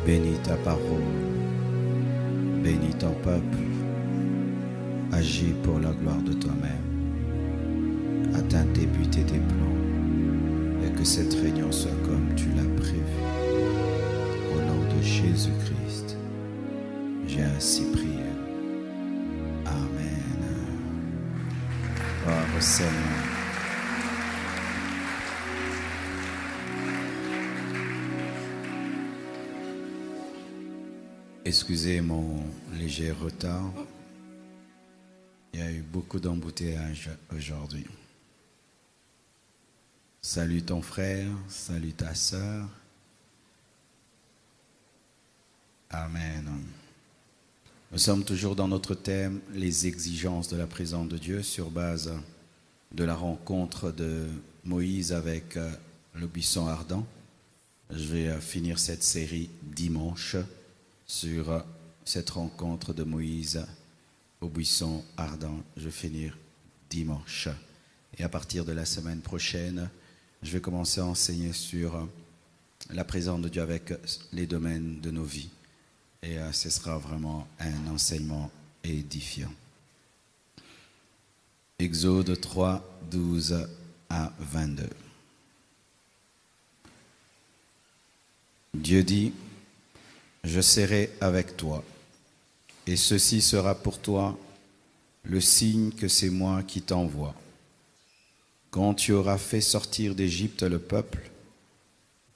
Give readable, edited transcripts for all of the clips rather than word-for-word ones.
Bénis ta parole, bénis ton peuple, agis pour la gloire de toi-même, atteins tes buts et tes plans, et que cette réunion soit comme tu l'as prévu. Au nom de Jésus-Christ, j'ai ainsi prié. Amen. Gloire au Seigneur. Excusez mon léger retard. Il y a eu beaucoup d'embouteillages aujourd'hui. Salut ton frère, salut ta sœur. Amen. Nous sommes toujours dans notre thème, les exigences de la présence de Dieu, sur base de la rencontre de Moïse avec le buisson ardent. Je vais finir cette série dimanche sur cette rencontre de Moïse au buisson ardent. Je vais finir dimanche. Et à partir de la semaine prochaine, je vais commencer à enseigner sur la présence de Dieu avec les domaines de nos vies. Et ce sera vraiment un enseignement édifiant. Exode 3, 12 à 22. Dieu dit: je serai avec toi, et ceci sera pour toi le signe que c'est moi qui t'envoie. Quand tu auras fait sortir d'Égypte le peuple,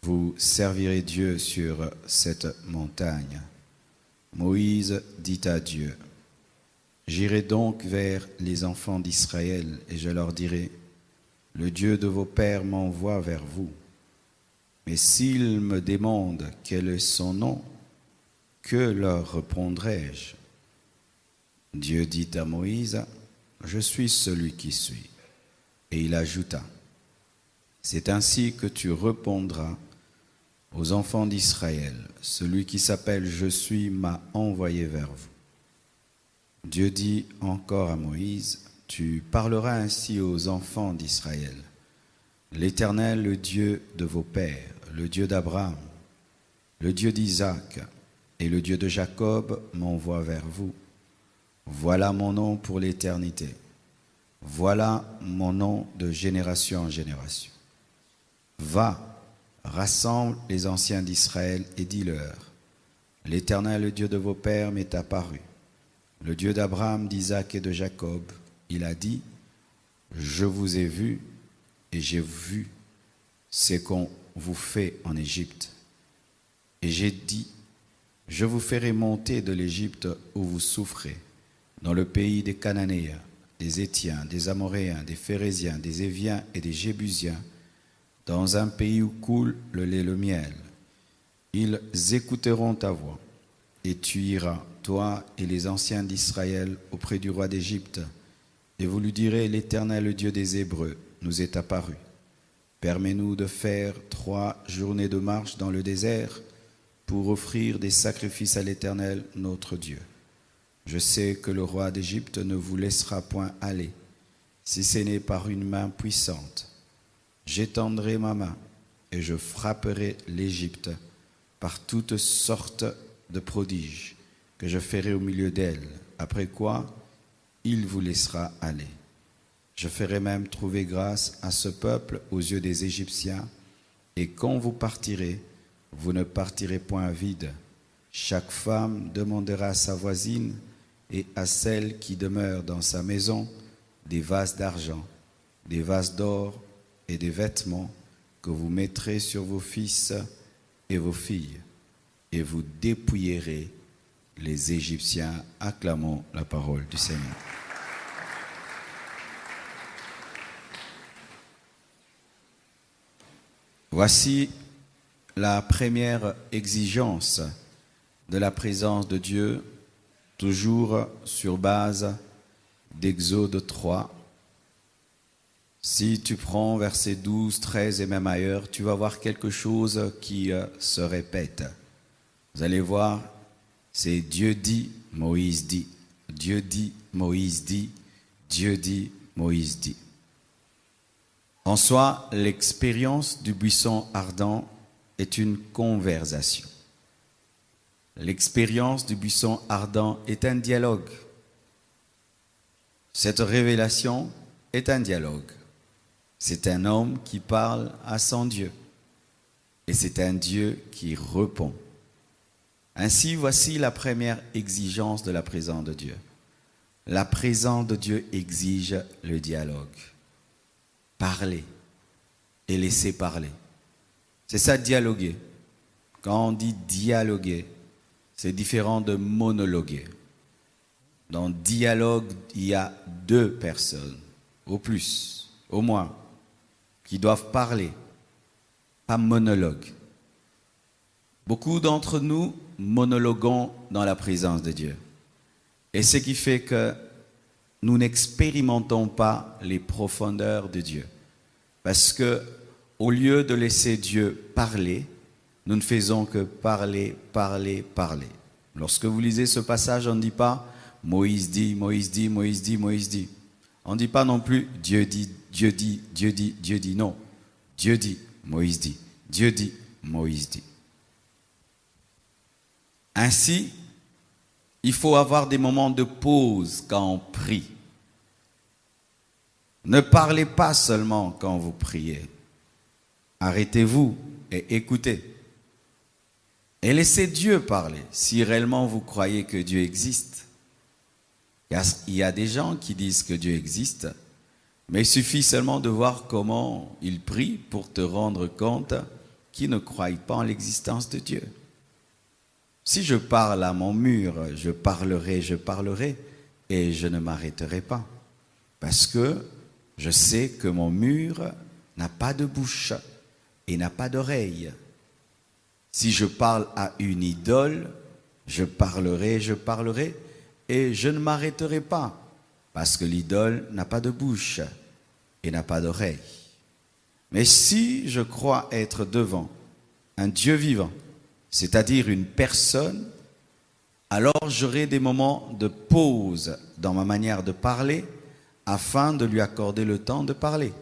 vous servirez Dieu sur cette montagne. Moïse dit à Dieu: j'irai donc vers les enfants d'Israël, et je leur dirai: le Dieu de vos pères m'envoie vers vous. Mais s'ils me demandent quel est son nom, que leur répondrai-je? Dieu dit à Moïse: je suis celui qui suis. Et il ajouta: c'est ainsi que tu répondras aux enfants d'Israël: celui qui s'appelle Je suis m'a envoyé vers vous. Dieu dit encore à Moïse: tu parleras ainsi aux enfants d'Israël: l'Éternel, le Dieu de vos pères, le Dieu d'Abraham, le Dieu d'Isaac et le Dieu de Jacob m'envoie vers vous. Voilà mon nom pour l'éternité. Voilà mon nom de génération en génération. Va, rassemble les anciens d'Israël et dis-leur: l'Éternel, le Dieu de vos pères, m'est apparu. Le Dieu d'Abraham, d'Isaac et de Jacob. Il a dit: je vous ai vu et j'ai vu ce qu'on vous fait en Égypte. Et j'ai dit: je vous ferai monter de l'Égypte où vous souffrez, dans le pays des Cananéens, des Héthiens, des Amoréens, des Phéréziens, des Éviens et des Jébusiens, dans un pays où coule le lait et le miel. Ils écouteront ta voix, et tu iras, toi et les anciens d'Israël, auprès du roi d'Égypte, et vous lui direz: l'Éternel, le Dieu des Hébreux, nous est apparu. Permets-nous de faire 3 journées de marche dans le désert pour offrir des sacrifices à l'Éternel, notre Dieu. Je sais que le roi d'Égypte ne vous laissera point aller, si ce n'est par une main puissante. J'étendrai ma main et je frapperai l'Égypte par toutes sortes de prodiges que je ferai au milieu d'elle, après quoi il vous laissera aller. Je ferai même trouver grâce à ce peuple aux yeux des Égyptiens, et quand vous partirez, vous ne partirez point vide. Chaque femme demandera à sa voisine et à celle qui demeure dans sa maison des vases d'argent, des vases d'or et des vêtements que vous mettrez sur vos fils et vos filles, et vous dépouillerez les Égyptiens. Acclamons la parole du Seigneur. Voici la première exigence de la présence de Dieu, toujours sur base d'Exode 3. Si tu prends versets 12, 13 et même ailleurs, tu vas voir quelque chose qui se répète. Vous allez voir, c'est Dieu dit, Moïse dit. Dieu dit, Moïse dit. Dieu dit, Moïse dit. En soi, l'expérience du buisson ardent est une conversation. L'expérience du buisson ardent est un dialogue. Cette révélation est un dialogue. C'est un homme qui parle à son Dieu. Et c'est un Dieu qui répond. Ainsi, voici la première exigence de la présence de Dieu. La présence de Dieu exige le dialogue. Parler et laisser parler. C'est ça, dialoguer. Quand on dit dialoguer, c'est différent de monologuer. Dans dialogue, il y a deux personnes, au plus, au moins, qui doivent parler, pas monologue. Beaucoup d'entre nous monologuons dans la présence de Dieu. Et ce qui fait que nous n'expérimentons pas les profondeurs de Dieu. Parce que, au lieu de laisser Dieu parler, nous ne faisons que parler, parler, parler. Lorsque vous lisez ce passage, on ne dit pas Moïse dit, Moïse dit, Moïse dit, Moïse dit. On ne dit pas non plus Dieu dit, Dieu dit, Dieu dit, Dieu dit. Non. Dieu dit, Moïse dit. Dieu dit, Moïse dit. Ainsi, il faut avoir des moments de pause quand on prie. Ne parlez pas seulement quand vous priez. Arrêtez-vous et écoutez. Et laissez Dieu parler, si réellement vous croyez que Dieu existe. Car il y a des gens qui disent que Dieu existe, mais il suffit seulement de voir comment ils prient pour te rendre compte qu'ils ne croient pas en l'existence de Dieu. Si je parle à mon mur, je parlerai, et je ne m'arrêterai pas. Parce que je sais que mon mur n'a pas de bouche et n'a pas d'oreille. Si je parle à une idole, je parlerai, et je ne m'arrêterai pas. Parce que l'idole n'a pas de bouche et n'a pas d'oreille. Mais si je crois être devant un Dieu vivant, c'est-à-dire une personne, alors j'aurai des moments de pause dans ma manière de parler afin de lui accorder le temps de parler.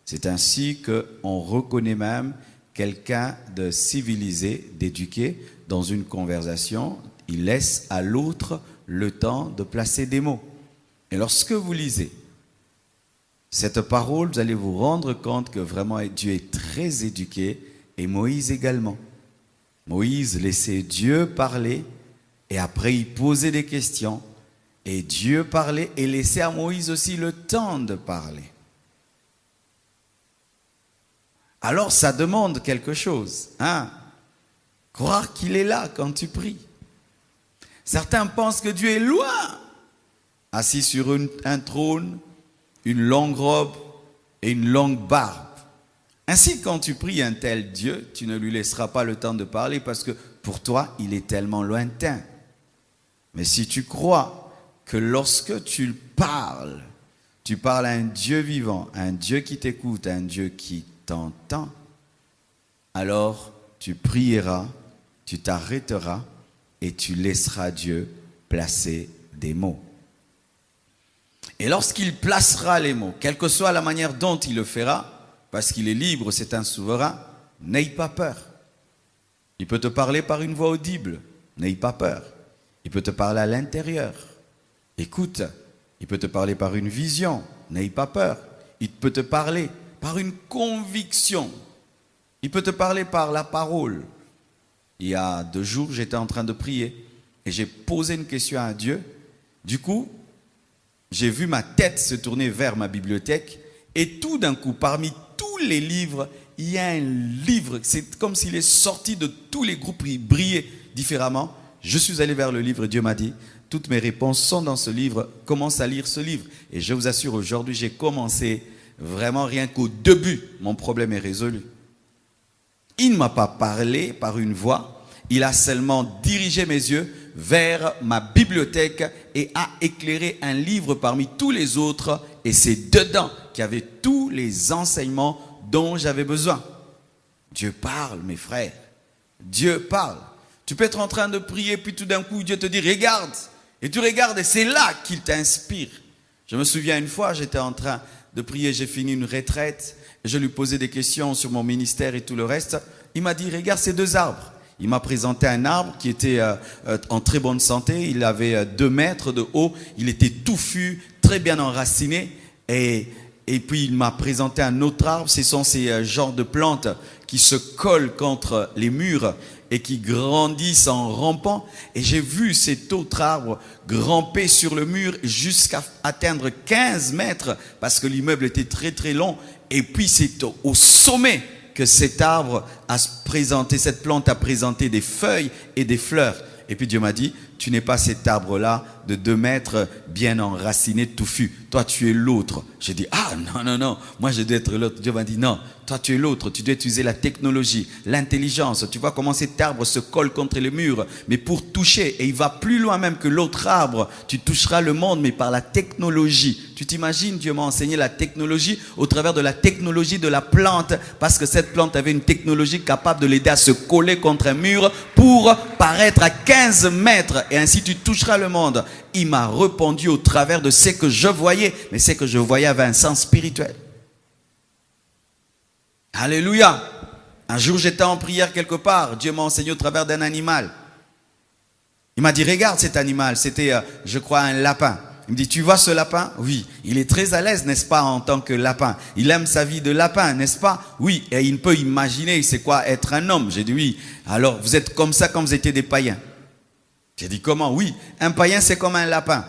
C'est ainsi qu'on reconnaît même quelqu'un de civilisé, d'éduqué, dans une conversation. Il laisse à l'autre le temps de placer des mots. Et lorsque vous lisez cette parole, vous allez vous rendre compte que vraiment Dieu est très éduqué et Moïse également. Moïse laissait Dieu parler et après il posait des questions et Dieu parlait et laissait à Moïse aussi le temps de parler. Alors ça demande quelque chose, hein? Croire qu'il est là quand tu pries. Certains pensent que Dieu est loin, assis sur un trône, une longue robe et une longue barbe. Ainsi, quand tu pries un tel Dieu, tu ne lui laisseras pas le temps de parler parce que pour toi, il est tellement lointain. Mais si tu crois que lorsque tu parles à un Dieu vivant, un Dieu qui t'écoute, un Dieu qui t'entend, alors tu prieras, tu t'arrêteras et tu laisseras Dieu placer des mots. Et lorsqu'il placera les mots, quelle que soit la manière dont il le fera, parce qu'il est libre, c'est un souverain, n'aie pas peur. Il peut te parler par une voix audible, n'aie pas peur. Il peut te parler à l'intérieur. Écoute, il peut te parler par une vision, n'aie pas peur. Il peut te parler par une conviction. Il peut te parler par la parole. Il y a 2 jours, j'étais en train de prier et j'ai posé une question à Dieu. Du coup, j'ai vu ma tête se tourner vers ma bibliothèque et tout d'un coup, parmi tous les livres, il y a un livre, c'est comme s'il est sorti de tous les groupes, il brillait différemment. Je suis allé vers le livre et Dieu m'a dit, toutes mes réponses sont dans ce livre, commence à lire ce livre. Et je vous assure, aujourd'hui, j'ai commencé vraiment rien qu'au début, mon problème est résolu. Il ne m'a pas parlé par une voix, il a seulement dirigé mes yeux vers ma bibliothèque et a éclairé un livre parmi tous les autres. Et c'est dedans qu'il y avait tous les enseignements dont j'avais besoin. Dieu parle, mes frères. Dieu parle. Tu peux être en train de prier, puis tout d'un coup, Dieu te dit, regarde. Et tu regardes et c'est là qu'il t'inspire. Je me souviens une fois, j'étais en train de prier, j'ai fini une retraite. Je lui posais des questions sur mon ministère et tout le reste. Il m'a dit, regarde ces 2 arbres. Il m'a présenté un arbre qui était en très bonne santé. Il avait 2 mètres de haut. Il était touffu, très bien enraciné. Et puis il m'a présenté un autre arbre. Ce sont ces genres de plantes qui se collent contre les murs et qui grandissent en rampant. Et j'ai vu cet autre arbre grimper sur le mur jusqu'à atteindre 15 mètres parce que l'immeuble était très très long. Et puis c'est au sommet que cet arbre a présenté, cette plante a présenté des feuilles et des fleurs. Et puis Dieu m'a dit, tu n'es pas cet arbre-là de 2 mètres bien enraciné, touffu. Toi, tu es l'autre. J'ai dit, ah non, moi je dois être l'autre. Dieu m'a dit, non, toi tu es l'autre. Tu dois utiliser la technologie, l'intelligence. Tu vois comment cet arbre se colle contre les murs. Mais pour toucher, et il va plus loin même que l'autre arbre, tu toucheras le monde, mais par la technologie. Tu t'imagines, Dieu m'a enseigné la technologie au travers de la technologie de la plante, parce que cette plante avait une technologie capable de l'aider à se coller contre un mur pour paraître à 15 mètres. Et ainsi tu toucheras le monde. Il m'a répondu au travers de ce que je voyais, mais ce que je voyais avait un sens spirituel. Alléluia. Un jour j'étais en prière quelque part, Dieu m'a enseigné au travers d'un animal. Il m'a dit, regarde cet animal, c'était je crois un lapin. Il me dit, tu vois ce lapin? Oui. Il est très à l'aise, n'est-ce pas, en tant que lapin. Il aime sa vie de lapin, n'est-ce pas? Oui. Et il peut imaginer c'est quoi être un homme. J'ai dit oui. Alors vous êtes comme ça quand vous étiez des païens. J'ai dit comment? Oui. Un païen c'est comme un lapin.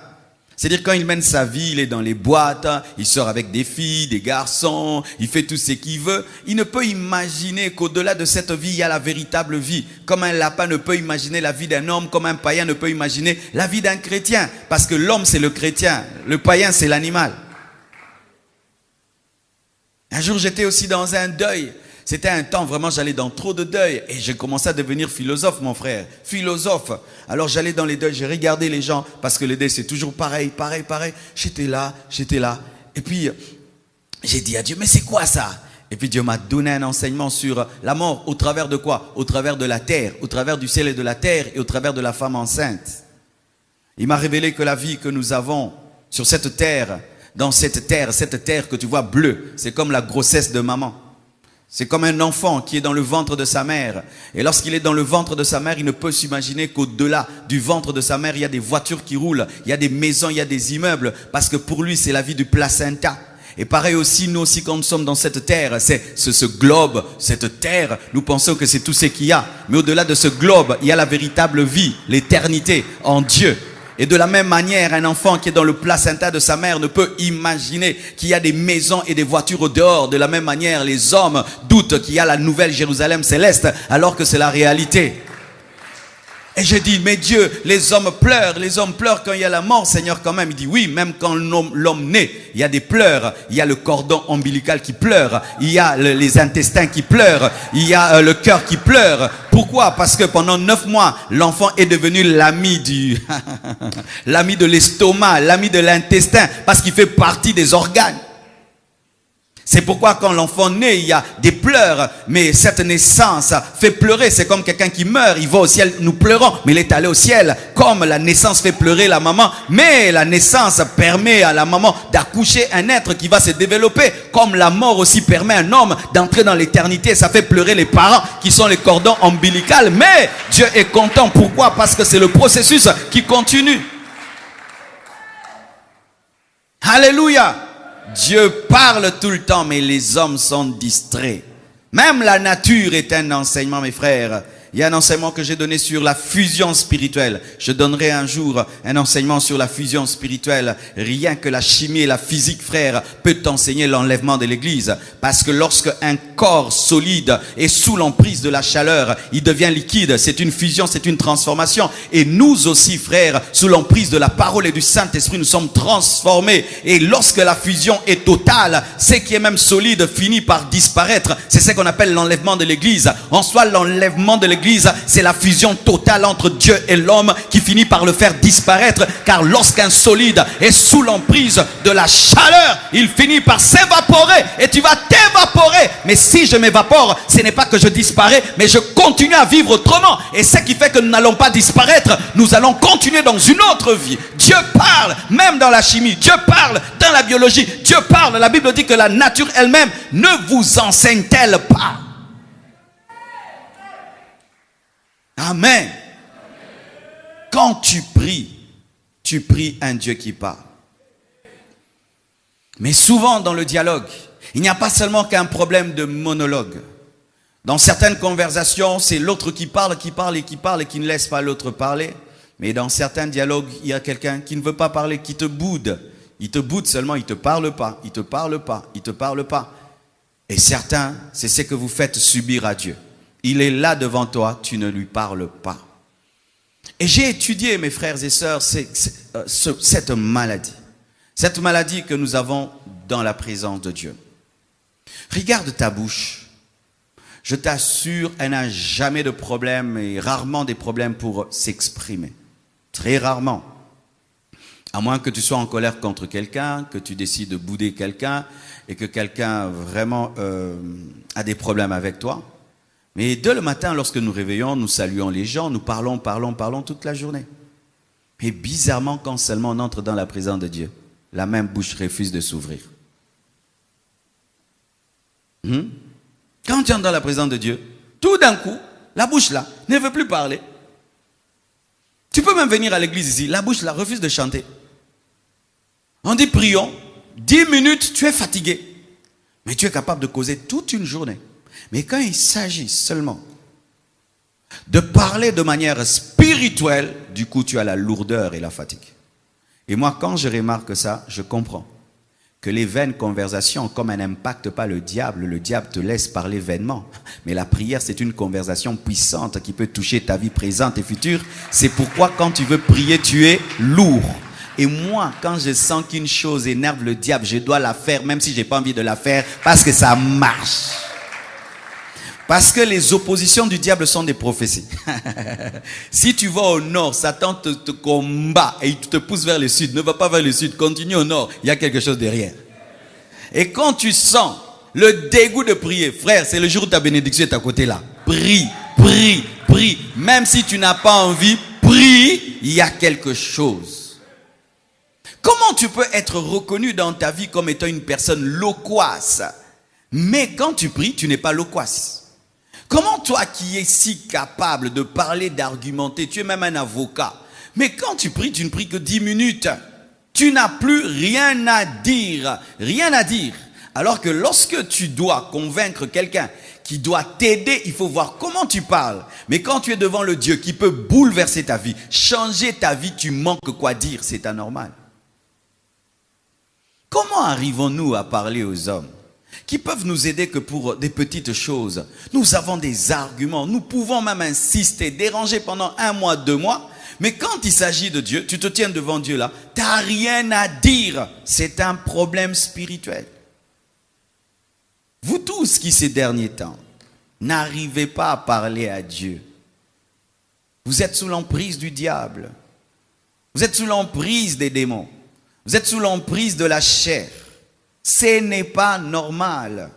C'est-à-dire quand il mène sa vie, il est dans les boîtes, il sort avec des filles, des garçons, il fait tout ce qu'il veut. Il ne peut imaginer qu'au-delà de cette vie, il y a la véritable vie. Comme un lapin ne peut imaginer la vie d'un homme, comme un païen ne peut imaginer la vie d'un chrétien. Parce que l'homme c'est le chrétien, le païen c'est l'animal. Un jour j'étais aussi dans un deuil. C'était un temps, vraiment, j'allais dans trop de deuil. Et j'ai commencé à devenir philosophe, mon frère. Philosophe. Alors j'allais dans les deuils, j'ai regardé les gens, parce que les deuils, c'est toujours pareil. J'étais là. Et puis, j'ai dit à Dieu, mais c'est quoi ça? Et puis Dieu m'a donné un enseignement sur la mort. Au travers de quoi? Au travers de la terre. Au travers du ciel et de la terre. Et au travers de la femme enceinte. Il m'a révélé que la vie que nous avons sur cette terre, dans cette terre que tu vois bleue, c'est comme la grossesse de maman. C'est comme un enfant qui est dans le ventre de sa mère. Et lorsqu'il est dans le ventre de sa mère, il ne peut s'imaginer qu'au-delà du ventre de sa mère, il y a des voitures qui roulent, il y a des maisons, il y a des immeubles. Parce que pour lui, c'est la vie du placenta. Et pareil aussi, nous aussi, quand nous sommes dans cette terre, c'est ce globe, cette terre, nous pensons que c'est tout ce qu'il y a. Mais au-delà de ce globe, il y a la véritable vie, l'éternité en Dieu. Et de la même manière, un enfant qui est dans le placenta de sa mère ne peut imaginer qu'il y a des maisons et des voitures au dehors. De la même manière, les hommes doutent qu'il y a la nouvelle Jérusalem céleste, alors que c'est la réalité. Et j'ai dit, mais Dieu, les hommes pleurent quand il y a la mort, Seigneur, quand même. Il dit, oui, même quand l'homme naît, il y a des pleurs, il y a le cordon ombilical qui pleure, il y a les intestins qui pleurent, il y a le cœur qui pleure. Pourquoi? Parce que pendant 9 mois, l'enfant est devenu l'ami l'ami de l'estomac, l'ami de l'intestin, parce qu'il fait partie des organes. C'est pourquoi quand l'enfant naît, il y a des pleurs, mais cette naissance fait pleurer. C'est comme quelqu'un qui meurt, il va au ciel, nous pleurons, mais il est allé au ciel. Comme la naissance fait pleurer la maman, mais la naissance permet à la maman d'accoucher un être qui va se développer. Comme la mort aussi permet à un homme d'entrer dans l'éternité, ça fait pleurer les parents qui sont les cordons ombilicaux. Mais Dieu est content, pourquoi? Parce que c'est le processus qui continue. Alléluia! Dieu parle tout le temps, mais les hommes sont distraits. Même la nature est un enseignement, mes frères. Il y a un enseignement que j'ai donné sur la fusion spirituelle. Je donnerai un jour un enseignement sur la fusion spirituelle. Rien que la chimie et la physique, frère, peut enseigner l'enlèvement de l'église. Parce que lorsque un corps solide est sous l'emprise de la chaleur, il devient liquide. C'est une fusion, c'est une transformation. Et nous aussi, frères, sous l'emprise de la parole et du Saint-Esprit, nous sommes transformés. Et lorsque la fusion est totale, ce qui est même solide finit par disparaître. C'est ce qu'on appelle l'enlèvement de l'église. En soi, l'enlèvement de l'église, c'est la fusion totale entre Dieu et l'homme qui finit par le faire disparaître. Car lorsqu'un solide est sous l'emprise de la chaleur, il finit par s'évaporer et tu vas t'évaporer. Mais si je m'évapore, ce n'est pas que je disparais, mais je continue à vivre autrement. Et ce qui fait que nous n'allons pas disparaître, nous allons continuer dans une autre vie. Dieu parle, même dans la chimie. Dieu parle dans la biologie. Dieu parle. La Bible dit que la nature elle-même ne vous enseigne-t-elle pas? Amen. Quand tu pries un Dieu qui parle. Mais souvent dans le dialogue, il n'y a pas seulement qu'un problème de monologue. Dans certaines conversations, c'est l'autre qui parle et qui ne laisse pas l'autre parler. Mais dans certains dialogues, il y a quelqu'un qui ne veut pas parler, qui te boude. Il te boude seulement, il ne te parle pas, il ne te parle pas, il ne te parle pas. Et certains, c'est ce que vous faites subir à Dieu. Il est là devant toi, tu ne lui parles pas. Et j'ai étudié, mes frères et sœurs, cette maladie. Cette maladie que nous avons dans la présence de Dieu. Regarde ta bouche. Je t'assure, elle n'a jamais de problème et rarement des problèmes pour s'exprimer. Très rarement. À moins que tu sois en colère contre quelqu'un, que tu décides de bouder quelqu'un et que quelqu'un vraiment a des problèmes avec toi. Mais dès le matin, lorsque nous réveillons, nous saluons les gens, nous parlons toute la journée. Mais bizarrement, quand seulement on entre dans la présence de Dieu, la même bouche refuse de s'ouvrir. Quand tu entres dans la présence de Dieu, tout d'un coup, la bouche là ne veut plus parler. Tu peux même venir à l'église ici, la bouche là refuse de chanter. On dit prions, 10 minutes, tu es fatigué. Mais tu es capable de causer toute une journée. Mais quand il s'agit seulement de parler de manière spirituelle, du coup tu as la lourdeur et la fatigue. Et moi, quand je remarque ça, je comprends que les vaines conversations, comme elles n'impactent pas le diable te laisse parler vainement. Mais la prière, c'est une conversation puissante qui peut toucher ta vie présente et future. C'est pourquoi quand tu veux prier, tu es lourd. Et moi, quand je sens qu'une chose énerve le diable, je dois la faire, même si je n'ai pas envie de la faire, parce que ça marche. Parce que les oppositions du diable sont des prophéties. Si tu vas au nord, Satan te combat et il te pousse vers le sud. Ne va pas vers le sud, continue au nord. Il y a quelque chose derrière. Et quand tu sens le dégoût de prier, frère, c'est le jour où ta bénédiction est à côté là. Prie, prie, prie. Même si tu n'as pas envie, prie, il y a quelque chose. Comment tu peux être reconnu dans ta vie comme étant une personne loquace, mais quand tu pries, tu n'es pas loquace? Comment toi qui es si capable de parler, d'argumenter, tu es même un avocat, mais quand tu pries, tu ne pries que 10 minutes. Tu n'as plus rien à dire, rien à dire. Alors que lorsque tu dois convaincre quelqu'un qui doit t'aider, il faut voir comment tu parles. Mais quand tu es devant le Dieu qui peut bouleverser ta vie, changer ta vie, tu manques quoi dire, c'est anormal. Comment arrivons-nous à parler aux hommes qui peuvent nous aider que pour des petites choses? Nous avons des arguments, nous pouvons même insister, déranger pendant 1 mois, 2 mois, mais quand il s'agit de Dieu, tu te tiens devant Dieu là, tu n'as rien à dire. C'est un problème spirituel. Vous tous qui ces derniers temps n'arrivez pas à parler à Dieu, vous êtes sous l'emprise du diable, vous êtes sous l'emprise des démons, vous êtes sous l'emprise de la chair. Ce n'est pas normal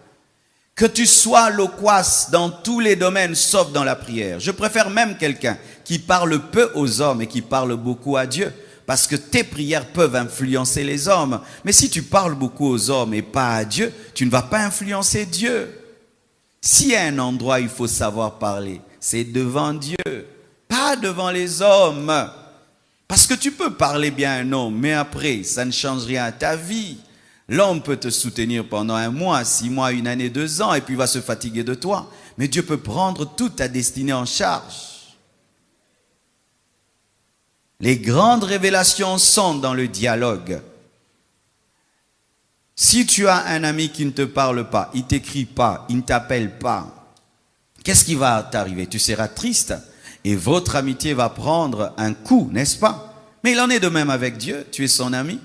que tu sois loquace dans tous les domaines sauf dans la prière. Je préfère même quelqu'un qui parle peu aux hommes et qui parle beaucoup à Dieu, parce que tes prières peuvent influencer les hommes. Mais si tu parles beaucoup aux hommes et pas à Dieu, tu ne vas pas influencer Dieu. S'il y a un endroit où il faut savoir parler, c'est devant Dieu, pas devant les hommes. Parce que tu peux parler bien à un homme, mais après, ça ne change rien à ta vie. L'homme peut te soutenir pendant 1 mois, 6 mois, 1 année, 2 ans, et puis va se fatiguer de toi. Mais Dieu peut prendre toute ta destinée en charge. Les grandes révélations sont dans le dialogue. Si tu as un ami qui ne te parle pas, il ne t'écrit pas, il ne t'appelle pas, qu'est-ce qui va t'arriver? Tu seras triste et votre amitié va prendre un coup, n'est-ce pas? Mais il en est de même avec Dieu, tu es son ami.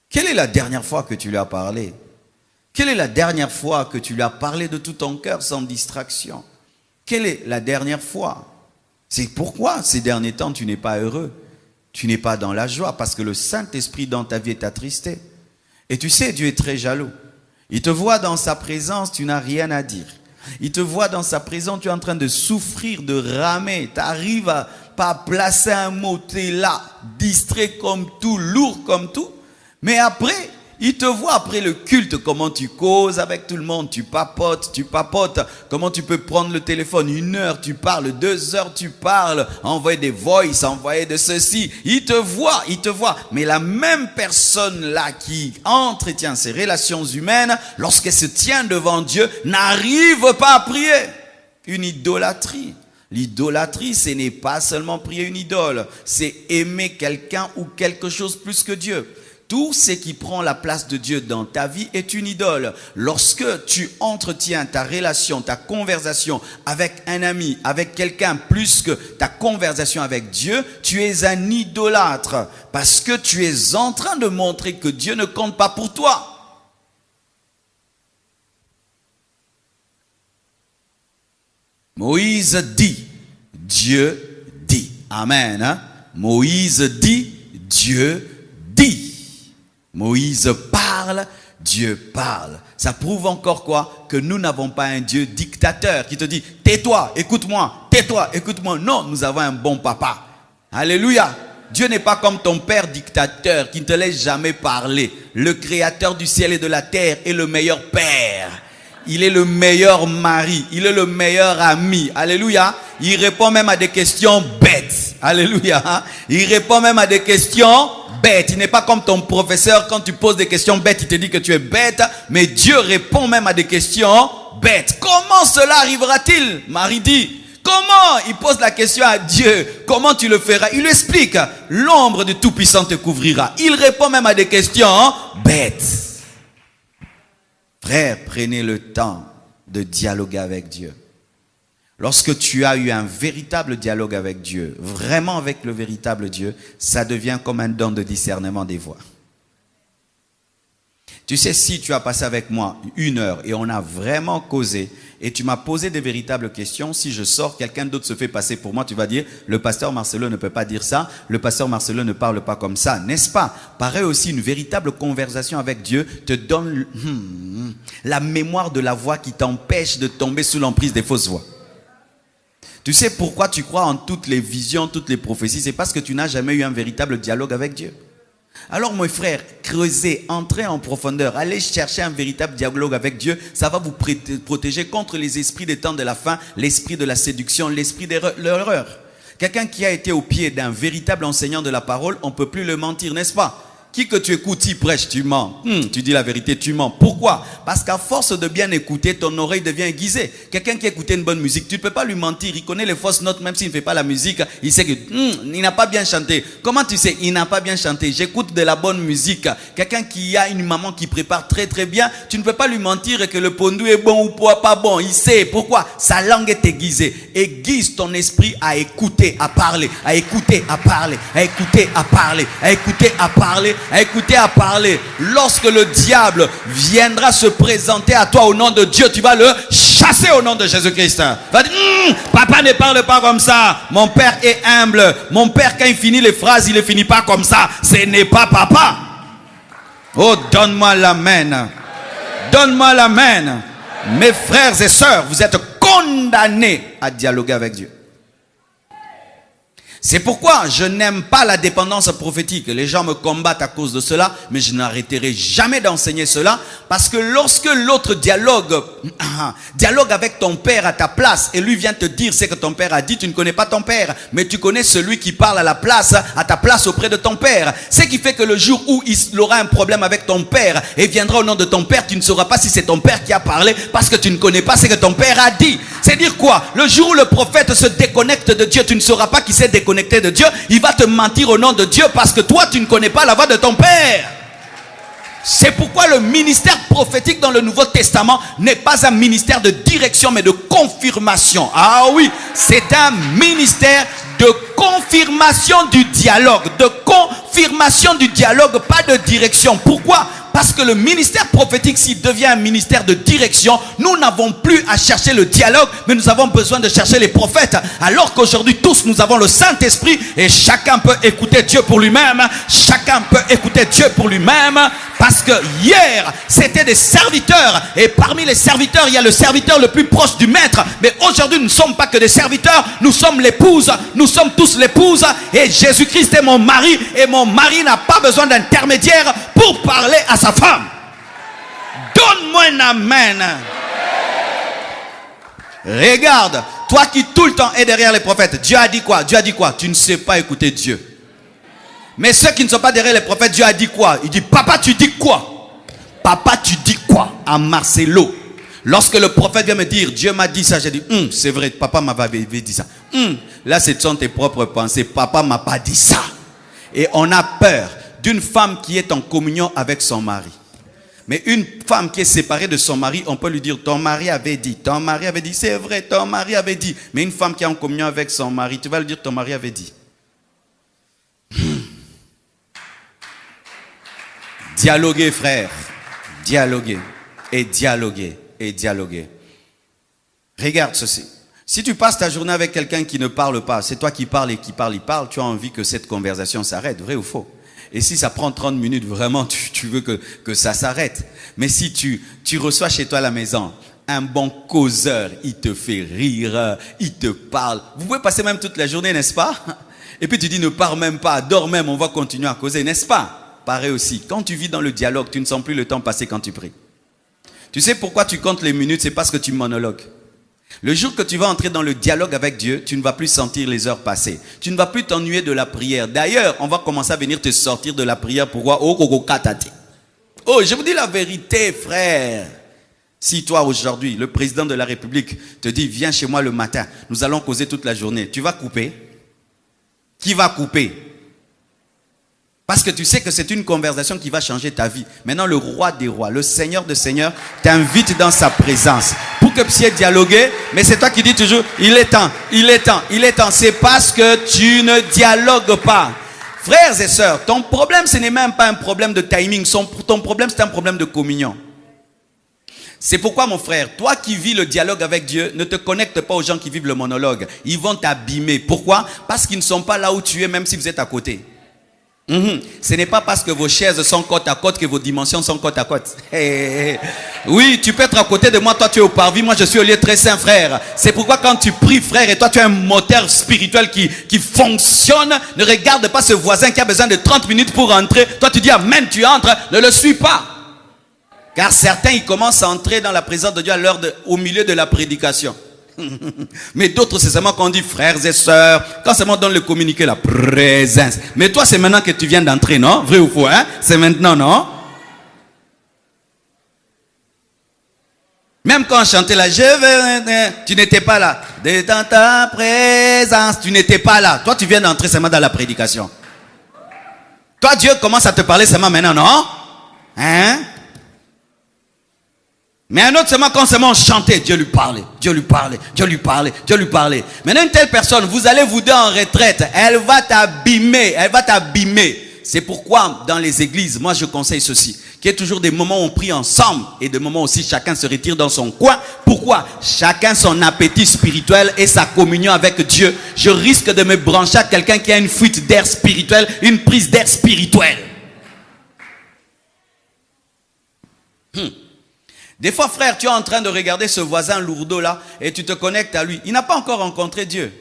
Quelle est la dernière fois que tu lui as parlé? Quelle est la dernière fois que tu lui as parlé de tout ton cœur sans distraction? Quelle est la dernière fois? C'est pourquoi ces derniers temps tu n'es pas heureux. Tu n'es pas dans la joie parce que le Saint-Esprit dans ta vie est attristé. Et tu sais, Dieu est très jaloux. Il te voit dans sa présence, tu n'as rien à dire. Il te voit dans sa présence, tu es en train de souffrir, de ramer. Tu n'arrives pas à placer un mot, tu es là, distrait comme tout, lourd comme tout. Mais après, Il te voit après le culte, comment tu causes avec tout le monde, tu papotes. Comment tu peux prendre le téléphone 1 heure, tu parles, 2 heures, tu parles, envoyer des voices, envoyer de ceci. Il te voit. Mais la même personne-là qui entretient ses relations humaines, lorsqu'elle se tient devant Dieu, n'arrive pas à prier. Une idolâtrie. L'idolâtrie, ce n'est pas seulement prier une idole, c'est aimer quelqu'un ou quelque chose plus que Dieu. Tout ce qui prend la place de Dieu dans ta vie est une idole. Lorsque tu entretiens ta relation, ta conversation avec un ami, avec quelqu'un plus que ta conversation avec Dieu, tu es un idolâtre parce que tu es en train de montrer que Dieu ne compte pas pour toi. Moïse dit, Dieu dit. Amen. Hein? Moïse dit, Dieu dit. Moïse parle, Dieu parle. Ça prouve encore quoi? Que nous n'avons pas un Dieu dictateur qui te dit « Tais-toi, écoute-moi, tais-toi, écoute-moi ». Non, nous avons un bon papa. Alléluia. Dieu n'est pas comme ton père dictateur qui ne te laisse jamais parler. Le créateur du ciel et de la terre est le meilleur père. Il est le meilleur mari. Il est le meilleur ami. Alléluia. Il répond même à des questions bêtes. Alléluia. Il répond même à des questions bête. Il n'est pas comme ton professeur, quand tu poses des questions bêtes, il te dit que tu es bête, mais Dieu répond même à des questions bêtes. Comment cela arrivera-t-il? Marie dit, comment? Il pose la question à Dieu, comment tu le feras? Il lui explique, l'ombre du Tout-Puissant te couvrira. Il répond même à des questions bêtes. Frère, prenez le temps de dialoguer avec Dieu. Lorsque tu as eu un véritable dialogue avec Dieu, vraiment avec le véritable Dieu, ça devient comme un don de discernement des voix. Tu sais, si tu as passé avec moi 1 heure et on a vraiment causé et tu m'as posé des véritables questions, si je sors, quelqu'un d'autre se fait passer pour moi, tu vas dire, le pasteur Marcelo ne peut pas dire ça, le pasteur Marcelo ne parle pas comme ça, n'est-ce pas? Pareil aussi, une véritable conversation avec Dieu te donne la mémoire de la voix qui t'empêche de tomber sous l'emprise des fausses voix. Tu sais pourquoi tu crois en toutes les visions, toutes les prophéties? C'est parce que tu n'as jamais eu un véritable dialogue avec Dieu. Alors mon frère, creusez, entrez en profondeur, allez chercher un véritable dialogue avec Dieu. Ça va vous protéger contre les esprits des temps de la fin, l'esprit de la séduction, l'esprit de l'erreur. Quelqu'un qui a été au pied d'un véritable enseignant de la parole, on ne peut plus le mentir, n'est-ce pas? Qui que tu écoutes, il prêche, tu mens. Tu dis la vérité, tu mens. Pourquoi? Parce qu'à force de bien écouter, ton oreille devient aiguisée. Quelqu'un qui écoutait une bonne musique, tu ne peux pas lui mentir. Il connaît les fausses notes, même s'il ne fait pas la musique. Il sait que il n'a pas bien chanté. Comment tu sais? Il n'a pas bien chanté. J'écoute de la bonne musique. Quelqu'un qui a une maman qui prépare très très bien, tu ne peux pas lui mentir que le pondu est bon ou pas bon. Il sait. Pourquoi? Sa langue est aiguisée. Aiguise ton esprit à écouter, à parler, à écouter, à parler, à écouter, à parler, à écouter, à parler. À écouter, à parler. Lorsque le diable viendra se présenter à toi au nom de Dieu, tu vas le chasser au nom de Jésus-Christ. Va dire, papa ne parle pas comme ça. Mon père est humble. Mon père, quand il finit les phrases, il ne finit pas comme ça. Ce n'est pas papa. Oh, donne-moi l'amen. Donne-moi l'amen. Mes frères et sœurs, vous êtes condamnés à dialoguer avec Dieu. C'est pourquoi je n'aime pas la dépendance prophétique. Les gens me combattent à cause de cela, mais je n'arrêterai jamais d'enseigner cela, parce que lorsque l'autre dialogue avec ton père à ta place, et lui vient te dire ce que ton père a dit, tu ne connais pas ton père, mais tu connais celui qui parle à ta place auprès de ton père. Ce qui fait que le jour où il aura un problème avec ton père, et viendra au nom de ton père, tu ne sauras pas si c'est ton père qui a parlé, parce que tu ne connais pas ce que ton père a dit. C'est dire quoi? Le jour où le prophète se déconnecte de Dieu, tu ne sauras pas qui s'est déconnecté de Dieu, il va te mentir au nom de Dieu parce que toi tu ne connais pas la voix de ton père. C'est pourquoi le ministère prophétique dans le Nouveau Testament n'est pas un ministère de direction mais de confirmation. Ah oui, c'est un ministère de confirmation du dialogue, pas de direction. Pourquoi? Parce que le ministère prophétique, s'il devient un ministère de direction, nous n'avons plus à chercher le dialogue, mais nous avons besoin de chercher les prophètes. Alors qu'aujourd'hui, tous, nous avons le Saint-Esprit et chacun peut écouter Dieu pour lui-même. Chacun peut écouter Dieu pour lui-même. Parce que hier, c'était des serviteurs. Et parmi les serviteurs, il y a le serviteur le plus proche du maître. Mais aujourd'hui, nous ne sommes pas que des serviteurs. Nous sommes l'épouse. Nous sommes tous l'épouse. Et Jésus-Christ est mon mari. Et mon mari n'a pas besoin d'intermédiaire pour parler à sa sa femme. Donne-moi un amen. Regarde, toi qui tout le temps es derrière les prophètes, Dieu a dit quoi? Dieu a dit quoi? Tu ne sais pas écouter Dieu. Mais ceux qui ne sont pas derrière les prophètes, Dieu a dit quoi? Il dit, papa, tu dis quoi? Papa, tu dis quoi? À Marcelo. Lorsque le prophète vient me dire, Dieu m'a dit ça, j'ai dit, c'est vrai, papa m'avait dit ça. Là, ce sont tes propres pensées. Papa m'a pas dit ça. Et on a peur d'une femme qui est en communion avec son mari. Mais une femme qui est séparée de son mari, on peut lui dire, ton mari avait dit, c'est vrai, ton mari avait dit. Mais une femme qui est en communion avec son mari, tu vas lui dire, ton mari avait dit. Dialoguer, frère. Dialoguer. Et dialoguer. Et dialoguer. Regarde ceci. Si tu passes ta journée avec quelqu'un qui ne parle pas, c'est toi qui parles et qui parle, il parle, tu as envie que cette conversation s'arrête, vrai ou faux? Et si ça prend 30 minutes, vraiment, tu veux que ça s'arrête. Mais si tu reçois chez toi à la maison un bon causeur, il te fait rire, il te parle. Vous pouvez passer même toute la journée, n'est-ce pas? Et puis tu dis, ne pars même pas, dors même, on va continuer à causer, n'est-ce pas? Pareil aussi, quand tu vis dans le dialogue, tu ne sens plus le temps passer quand tu pries. Tu sais pourquoi tu comptes les minutes? C'est parce que tu monologues. Le jour que tu vas entrer dans le dialogue avec Dieu, tu ne vas plus sentir les heures passer. Tu ne vas plus t'ennuyer de la prière. D'ailleurs, on va commencer à venir te sortir de la prière. Pourquoi? Oh, je vous dis la vérité, frère. Si toi, aujourd'hui, le président de la République te dit, viens chez moi le matin, nous allons causer toute la journée, tu vas couper? Qui va couper? Parce que tu sais que c'est une conversation qui va changer ta vie. Maintenant, le roi des rois, le seigneur des seigneurs, t'invite dans sa présence pour que vous puissiez dialoguer. Mais c'est toi qui dis toujours, il est temps, il est temps, il est temps. C'est parce que tu ne dialogues pas. Frères et sœurs, ton problème, ce n'est même pas un problème de timing. Ton problème, c'est un problème de communion. C'est pourquoi, mon frère, toi qui vis le dialogue avec Dieu, ne te connecte pas aux gens qui vivent le monologue. Ils vont t'abîmer. Pourquoi? Parce qu'ils ne sont pas là où tu es, même si vous êtes à côté. Ce n'est pas parce que vos chaises sont côte à côte que vos dimensions sont côte à côte. Oui, tu peux être à côté de moi, toi tu es au parvis, moi je suis au lieu très saint, frère. C'est pourquoi quand tu pries, frère, et toi tu as un moteur spirituel qui fonctionne, ne regarde pas ce voisin qui a besoin de 30 minutes pour entrer. Toi tu dis amen, tu entres, ne le suis pas. Car certains, ils commencent à entrer dans la présence de Dieu au milieu de la prédication. Mais d'autres, c'est seulement qu'on dit frères et sœurs, quand seulement on donne le communiqué, la présence. Mais toi, c'est maintenant que tu viens d'entrer, non? Vrai ou faux, hein? C'est maintenant, non? Même quand on chantait là, tu n'étais pas là. Dans ta présence, tu n'étais pas là. Toi, tu viens d'entrer seulement dans la prédication. Toi, Dieu commence à te parler seulement maintenant, non? Hein? Mais un autre seulement quand seulement on chantait, Dieu lui parlait, Dieu lui parlait, Dieu lui parlait, Dieu lui parlait. Maintenant une telle personne, vous allez vous dire en retraite, elle va t'abîmer, elle va t'abîmer. C'est pourquoi dans les églises, moi je conseille ceci, qu'il y ait toujours des moments où on prie ensemble et des moments aussi chacun se retire dans son coin. Pourquoi? Chacun son appétit spirituel et sa communion avec Dieu. Je risque de me brancher à quelqu'un qui a une fuite d'air spirituel, une prise d'air spirituel. Des fois, frère, tu es en train de regarder ce voisin lourdeau là et tu te connectes à lui. Il n'a pas encore rencontré Dieu.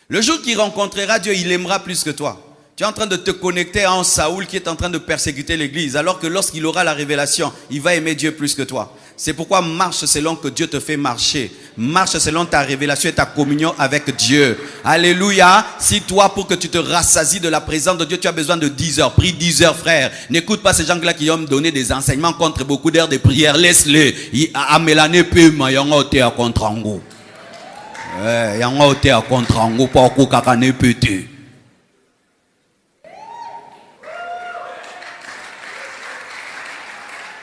Le jour qu'il rencontrera Dieu, il aimera plus que toi. Tu es en train de te connecter à un Saoul qui est en train de persécuter l'église, alors que lorsqu'il aura la révélation, il va aimer Dieu plus que toi. C'est pourquoi marche selon que Dieu te fait marcher. Marche selon ta révélation et ta communion avec Dieu. Alléluia. Si toi, pour que tu te rassasies de la présence de Dieu, tu as besoin de 10 heures. Prie 10 heures, frère. N'écoute pas ces gens-là qui vont me donner des enseignements contre beaucoup d'heures de prière. Laisse-les. Amelane peu ma yanga ote a kontrango. Yanga ote a kontrango pa ko kakane pete.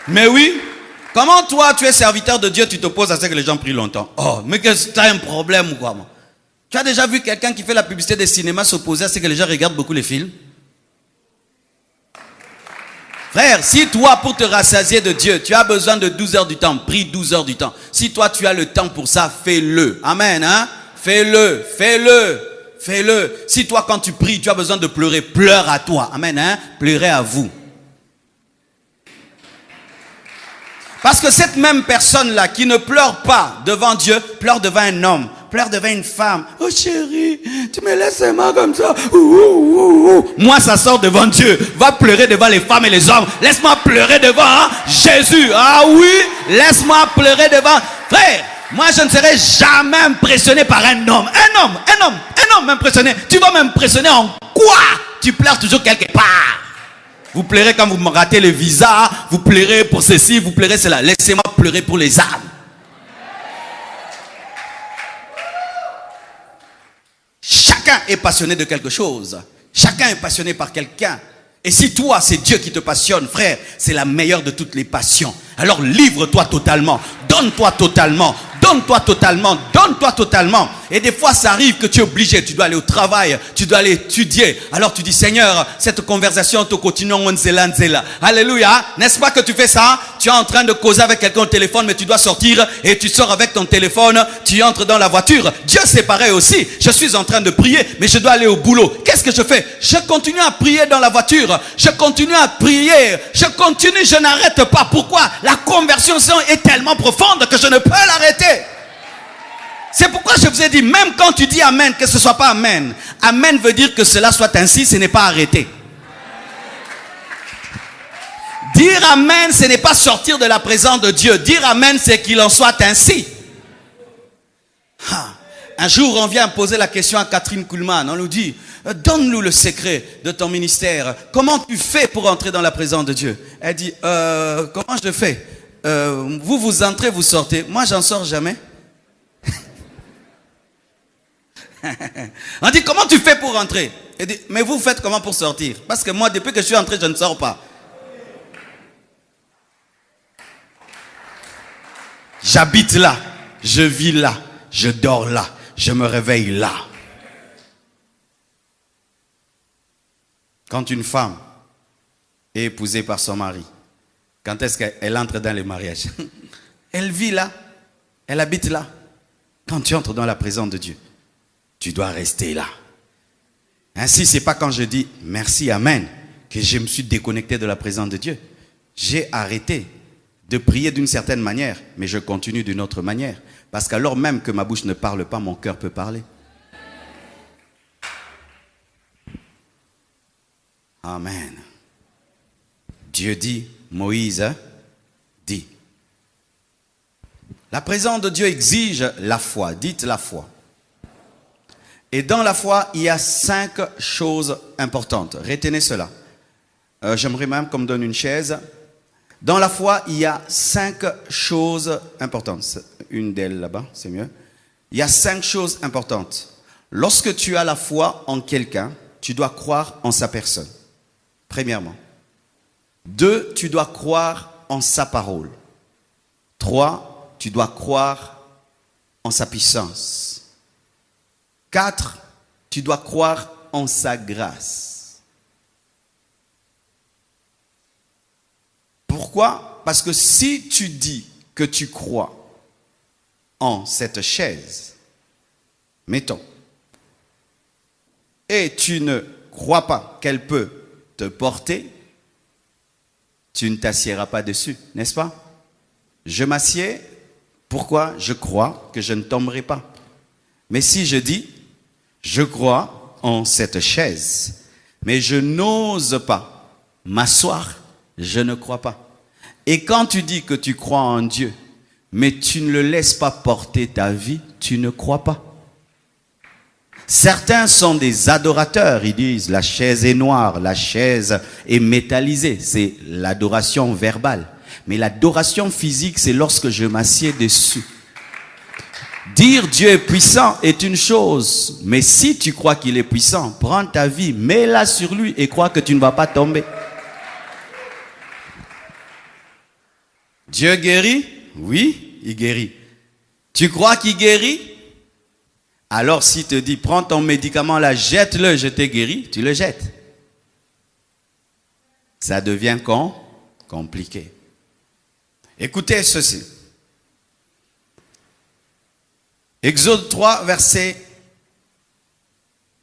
Mais oui, comment toi tu es serviteur de Dieu, tu t'opposes à ce que les gens prient longtemps? Oh, mais que tu as un problème ou quoi? Tu as déjà vu quelqu'un qui fait la publicité des cinémas s'opposer à ce que les gens regardent beaucoup les films? Frère, si toi pour te rassasier de Dieu, tu as besoin de 12 heures du temps, prie 12 heures du temps. Si toi tu as le temps pour ça, fais-le. Amen, hein? Fais-le, fais-le, fais-le. Si toi quand tu pries, tu as besoin de pleurer, pleure à toi. Amen, hein? Pleurez à vous. Parce que cette même personne-là qui ne pleure pas devant Dieu, pleure devant un homme. pleure devant une femme. Oh chérie, tu me laisses seulement comme ça. Moi, ça sort devant Dieu. Va pleurer devant les femmes et les hommes. Laisse-moi pleurer devant Jésus. Ah oui, laisse-moi pleurer devant. Frère, moi, je ne serai jamais impressionné par un homme. Un homme impressionné. Tu vas m'impressionner en quoi? Tu pleures toujours quelque part. Vous pleurez quand vous ratez le visa. Vous pleurez pour ceci, vous pleurez cela. Laissez-moi pleurer pour les âmes. Chacun est passionné de quelque chose. Chacun est passionné par quelqu'un. Et si toi, c'est Dieu qui te passionne, frère, c'est la meilleure de toutes les passions. Alors livre-toi totalement. Donne-toi totalement. Donne-toi totalement. Donne-toi totalement. Et des fois, ça arrive que tu es obligé. Tu dois aller au travail. Tu dois aller étudier. Alors tu dis, Seigneur, cette conversation te continue en nzela. Alléluia. N'est-ce pas que tu fais ça? Tu es en train de causer avec quelqu'un au téléphone, mais tu dois sortir et tu sors avec ton téléphone. Tu entres dans la voiture. Dieu, c'est pareil aussi. Je suis en train de prier, mais je dois aller au boulot. Qu'est-ce que je fais? Je continue à prier dans la voiture. Je continue à prier. Je continue, je n'arrête pas. Pourquoi? La conversion est tellement profonde que je ne peux l'arrêter. C'est pourquoi je vous ai dit, même quand tu dis Amen, que ce ne soit pas Amen. Amen veut dire que cela soit ainsi, ce n'est pas arrêté. Dire Amen, ce n'est pas sortir de la présence de Dieu. Dire Amen, c'est qu'il en soit ainsi. Un jour, on vient poser la question à Catherine Kuhlman. On nous dit, donne-nous le secret de ton ministère. Comment tu fais pour entrer dans la présence de Dieu? Elle dit, comment je fais? Vous entrez, vous sortez. Moi, j'en sors jamais. On dit, comment tu fais pour rentrer? Elle dit, mais vous faites comment pour sortir? Parce que moi, depuis que je suis entré, je ne sors pas. J'habite là, je vis là, je dors là, je me réveille là. Quand une femme est épousée par son mari, quand est-ce qu'elle entre dans le mariage? Elle vit là, elle habite là. Quand tu entres dans la présence de Dieu, tu dois rester là. Ainsi, ce n'est pas quand je dis merci, Amen, que je me suis déconnecté de la présence de Dieu. J'ai arrêté de prier d'une certaine manière, mais je continue d'une autre manière. Parce qu'alors même que ma bouche ne parle pas, mon cœur peut parler. Amen. Dieu dit, Moïse dit. La présence de Dieu exige la foi. Dites la foi. Et dans la foi, il y a 5 choses importantes. Retenez cela. J'aimerais même qu'on me donne une chaise. Dans la foi, il y a 5 choses importantes. Une d'elles là-bas, c'est mieux. Il y a 5 choses importantes. Lorsque tu as la foi en quelqu'un, tu dois croire en sa personne. Premièrement. 2, tu dois croire en sa parole. 3, tu dois croire en sa puissance. 4, tu dois croire en sa grâce. Pourquoi? Parce que si tu dis que tu crois en cette chaise, mettons, et tu ne crois pas qu'elle peut te porter, tu ne t'assiéras pas dessus, n'est-ce pas? Je m'assieds, pourquoi? Je crois que je ne tomberai pas. Mais si je dis, je crois en cette chaise, mais je n'ose pas m'asseoir, je ne crois pas. Et quand tu dis que tu crois en Dieu, mais tu ne le laisses pas porter ta vie, tu ne crois pas. Certains sont des adorateurs, ils disent la chaise est noire, la chaise est métallisée, c'est l'adoration verbale. Mais l'adoration physique, c'est lorsque je m'assieds dessus. Dire Dieu est puissant est une chose, mais si tu crois qu'il est puissant, prends ta vie, mets-la sur lui et crois que tu ne vas pas tomber. Dieu guérit? Oui, il guérit. Tu crois qu'il guérit? Alors s'il te dit, prends ton médicament là, jette-le, je t'ai guéri, tu le jettes. Ça devient compliqué. Écoutez ceci. Exode 3, versets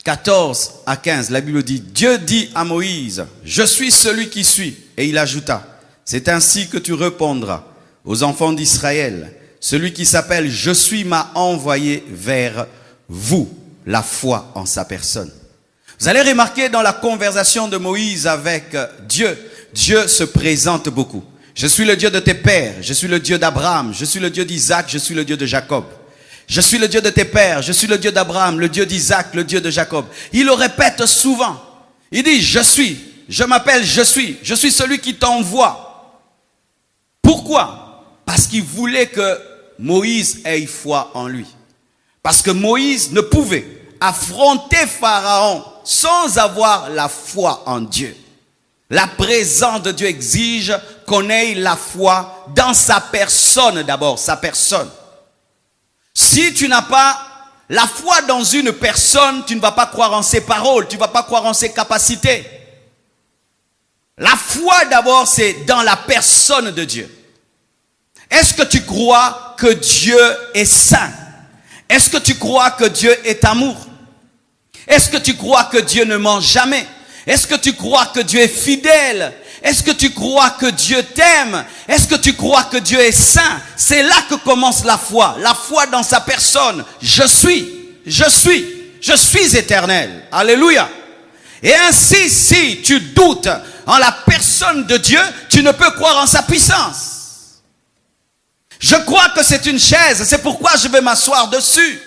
14 à 15, la Bible dit, Dieu dit à Moïse, je suis celui qui suis. Et il ajouta, c'est ainsi que tu répondras aux enfants d'Israël. Celui qui s'appelle Je suis m'a envoyé vers vous, la foi en sa personne. Vous allez remarquer dans la conversation de Moïse avec Dieu, Dieu se présente beaucoup. Je suis le Dieu de tes pères, je suis le Dieu d'Abraham, je suis le Dieu d'Isaac, je suis le Dieu de Jacob. Je suis le Dieu de tes pères, je suis le Dieu d'Abraham, le Dieu d'Isaac, le Dieu de Jacob. Il le répète souvent. Il dit, je m'appelle je suis celui qui t'envoie. Pourquoi? Parce qu'il voulait que Moïse ait foi en lui. Parce que Moïse ne pouvait affronter Pharaon sans avoir la foi en Dieu. La présence de Dieu exige qu'on ait la foi dans sa personne d'abord, sa personne. Si tu n'as pas la foi dans une personne, tu ne vas pas croire en ses paroles, tu ne vas pas croire en ses capacités. La foi d'abord, c'est dans la personne de Dieu. Est-ce que tu crois que Dieu est saint? Est-ce que tu crois que Dieu est amour? Est-ce que tu crois que Dieu ne ment jamais? Est-ce que tu crois que Dieu est fidèle? Est-ce que tu crois que Dieu t'aime? Est-ce que tu crois que Dieu est saint? C'est là que commence la foi dans sa personne. Je suis éternel. Alléluia. Et ainsi, si tu doutes en la personne de Dieu, tu ne peux croire en sa puissance. Je crois que c'est une chaise, c'est pourquoi je vais m'asseoir dessus.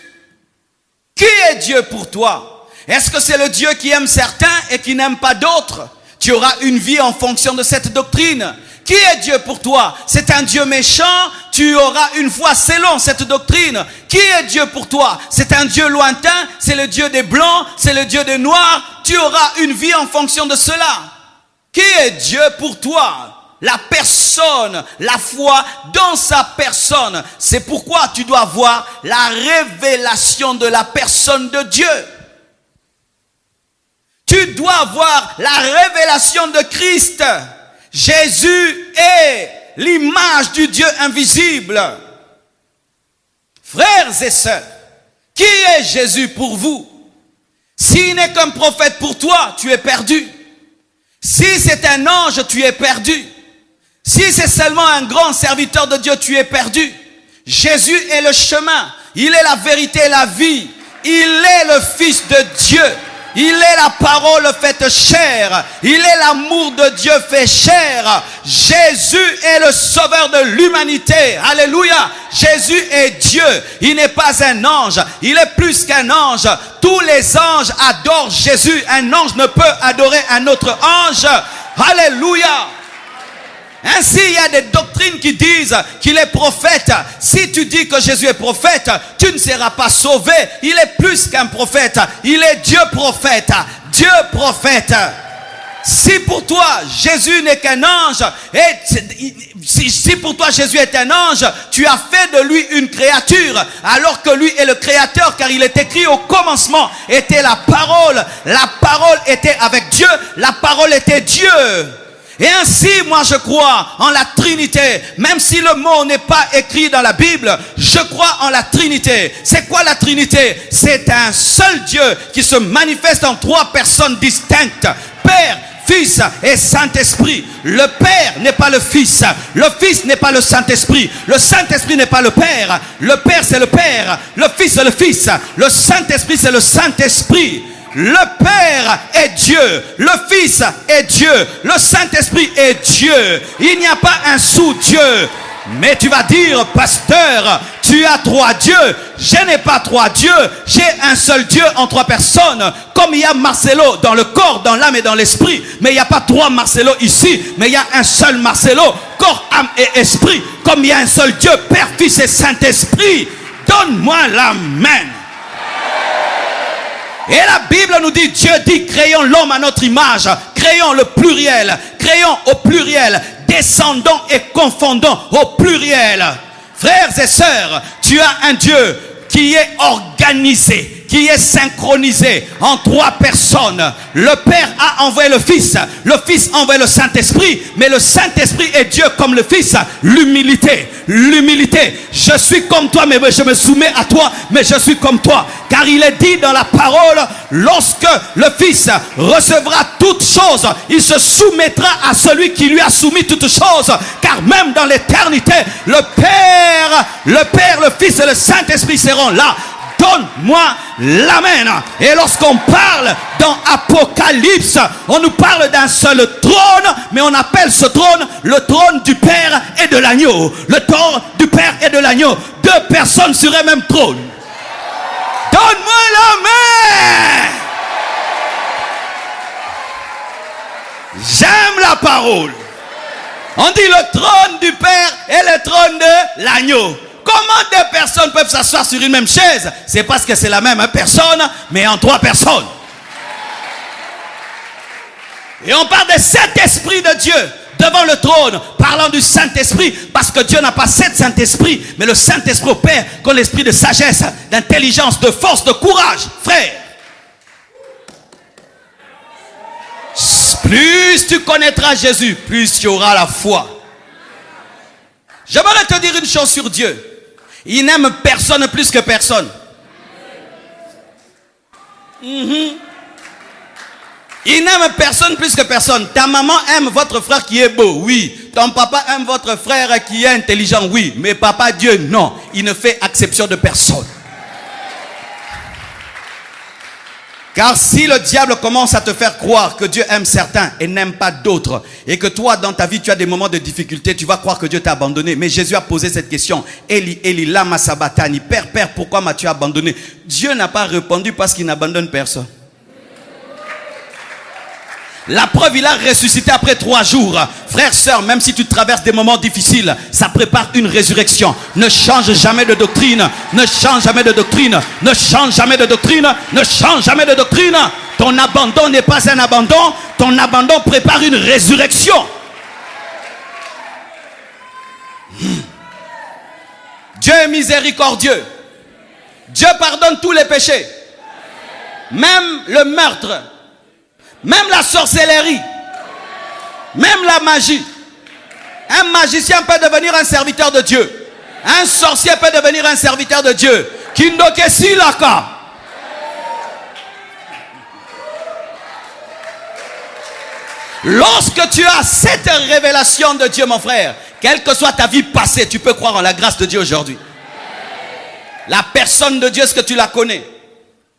Qui est Dieu pour toi? Est-ce que c'est le Dieu qui aime certains et qui n'aime pas d'autres? Tu auras une vie en fonction de cette doctrine. Qui est Dieu pour toi? C'est un Dieu méchant, tu auras une foi selon cette doctrine. Qui est Dieu pour toi? C'est un Dieu lointain, c'est le Dieu des blancs, c'est le Dieu des noirs. Tu auras une vie en fonction de cela. Qui est Dieu pour toi? La personne, la foi dans sa personne. C'est pourquoi tu dois voir la révélation de la personne de Dieu. Tu dois avoir la révélation de Christ. Jésus est l'image du Dieu invisible. Frères et sœurs, qui est Jésus pour vous? S'il n'est qu'un prophète pour toi, tu es perdu. Si c'est un ange, tu es perdu. Si c'est seulement un grand serviteur de Dieu, tu es perdu. Jésus est le chemin, il est la vérité et la vie. Il est le Fils de Dieu. Il est la parole faite chair. Il est l'amour de Dieu fait chair. Jésus est le sauveur de l'humanité. Alléluia. Jésus est Dieu. Il n'est pas un ange. Il est plus qu'un ange. Tous les anges adorent Jésus. Un ange ne peut adorer un autre ange. Alléluia. Ainsi, il y a des doctrines qui disent qu'il est prophète. Si tu dis que Jésus est prophète, tu ne seras pas sauvé. Il est plus qu'un prophète. Il est Dieu prophète. Dieu prophète. Si pour toi, Jésus n'est qu'un ange, et si pour toi Jésus est un ange, tu as fait de lui une créature, alors que lui est le créateur, car il est écrit au commencement était la parole était avec Dieu, la parole était Dieu. Et ainsi, moi je crois en la Trinité. Même si le mot n'est pas écrit dans la Bible, je crois en la Trinité. C'est quoi la Trinité? C'est un seul Dieu qui se manifeste en trois personnes distinctes. Père, Fils et Saint-Esprit. Le Père n'est pas le Fils. Le Fils n'est pas le Saint-Esprit. Le Saint-Esprit n'est pas le Père. Le Père c'est le Père. Le Fils c'est le Fils. Le Saint-Esprit c'est le Saint-Esprit. Le Père est Dieu, le Fils est Dieu, le Saint-Esprit est Dieu. Il n'y a pas un sous-Dieu. Mais tu vas dire, pasteur, tu as trois dieux. Je n'ai pas trois dieux, j'ai un seul Dieu en trois personnes. Comme il y a Marcelo dans le corps, dans l'âme et dans l'esprit. Mais il n'y a pas trois Marcelo ici, mais il y a un seul Marcelo, corps, âme et esprit. Comme il y a un seul Dieu, Père, Fils et Saint-Esprit. Donne-moi la main. Et la Bible nous dit, Dieu dit, créons l'homme à notre image, créons le pluriel, créons au pluriel, descendons et confondons au pluriel. Frères et sœurs, tu as un Dieu qui est organisé, qui est synchronisé en trois personnes. Le Père a envoyé le Fils a envoyé le Saint-Esprit, mais le Saint-Esprit est Dieu comme le Fils. L'humilité, je suis comme toi, mais je me soumets à toi, mais je suis comme toi. Car il est dit dans la parole, lorsque le Fils recevra toutes choses, il se soumettra à celui qui lui a soumis toutes choses. Car même dans l'éternité, le Père, le Fils et le Saint-Esprit seront là. Donne-moi l'amen. Et lorsqu'on parle dans Apocalypse, on nous parle d'un seul trône, mais on appelle ce trône le trône du Père et de l'agneau. Le trône du Père et de l'agneau. Deux personnes sur un même trône. Donne-moi l'amen. J'aime la parole. On dit le trône du Père et le trône de l'agneau. Comment deux personnes peuvent s'asseoir sur une même chaise? C'est parce que c'est la même personne, mais en trois personnes. Et on parle de cet esprit de Dieu devant le trône, parlant du Saint-Esprit, parce que Dieu n'a pas sept Saint-Esprits, mais le Saint-Esprit opère comme l'esprit de sagesse, d'intelligence, de force, de courage. Frère, plus tu connaîtras Jésus, plus tu auras la foi. J'aimerais te dire une chose sur Dieu. Il n'aime personne plus que personne. Il n'aime personne plus que personne. Ta maman aime votre frère qui est beau, oui. Ton papa aime votre frère qui est intelligent, oui. Mais papa Dieu, non. Il ne fait exception de personne. Car si le diable commence à te faire croire que Dieu aime certains et n'aime pas d'autres, et que toi dans ta vie tu as des moments de difficulté, tu vas croire que Dieu t'a abandonné. Mais Jésus a posé cette question: Eli, Eli, lama sabachthani, Père, Père, pourquoi m'as-tu abandonné? Dieu n'a pas répondu parce qu'il n'abandonne personne. La preuve, il a ressuscité après 3 jours. Frère, sœur, même si tu traverses des moments difficiles, ça prépare une résurrection. Ne change jamais de doctrine. Ne change jamais de doctrine. Ne change jamais de doctrine. Ne change jamais de doctrine. Ton abandon n'est pas un abandon. Ton abandon prépare une résurrection. Dieu est miséricordieux. Dieu pardonne tous les péchés. Même le meurtre. Même la sorcellerie, même la magie. Un magicien peut devenir un serviteur de Dieu. Un sorcier peut devenir un serviteur de Dieu. Kindokesi laka. Lorsque tu as cette révélation de Dieu, mon frère, quelle que soit ta vie passée, tu peux croire en la grâce de Dieu aujourd'hui. La personne de Dieu, est-ce que tu la connais?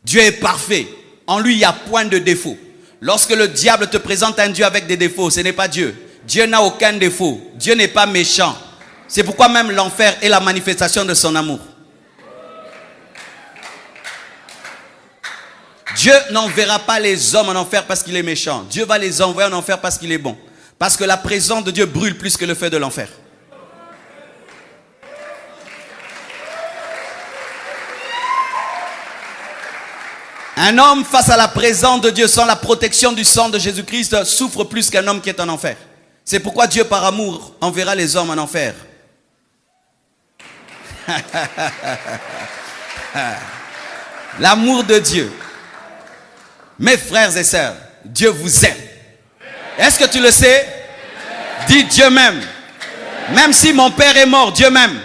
Dieu est parfait. En lui, il n'y a point de défaut. Lorsque le diable te présente un Dieu avec des défauts, ce n'est pas Dieu. Dieu n'a aucun défaut. Dieu n'est pas méchant. C'est pourquoi même l'enfer est la manifestation de son amour. Dieu n'enverra pas les hommes en enfer parce qu'il est méchant. Dieu va les envoyer en enfer parce qu'il est bon. Parce que la présence de Dieu brûle plus que le feu de l'enfer. Un homme face à la présence de Dieu sans la protection du sang de Jésus-Christ souffre plus qu'un homme qui est en enfer. C'est pourquoi Dieu par amour enverra les hommes en enfer. L'amour de Dieu. Mes frères et sœurs, Dieu vous aime. Est-ce que tu le sais? Dis Dieu m'aime. Même si mon père est mort, Dieu m'aime.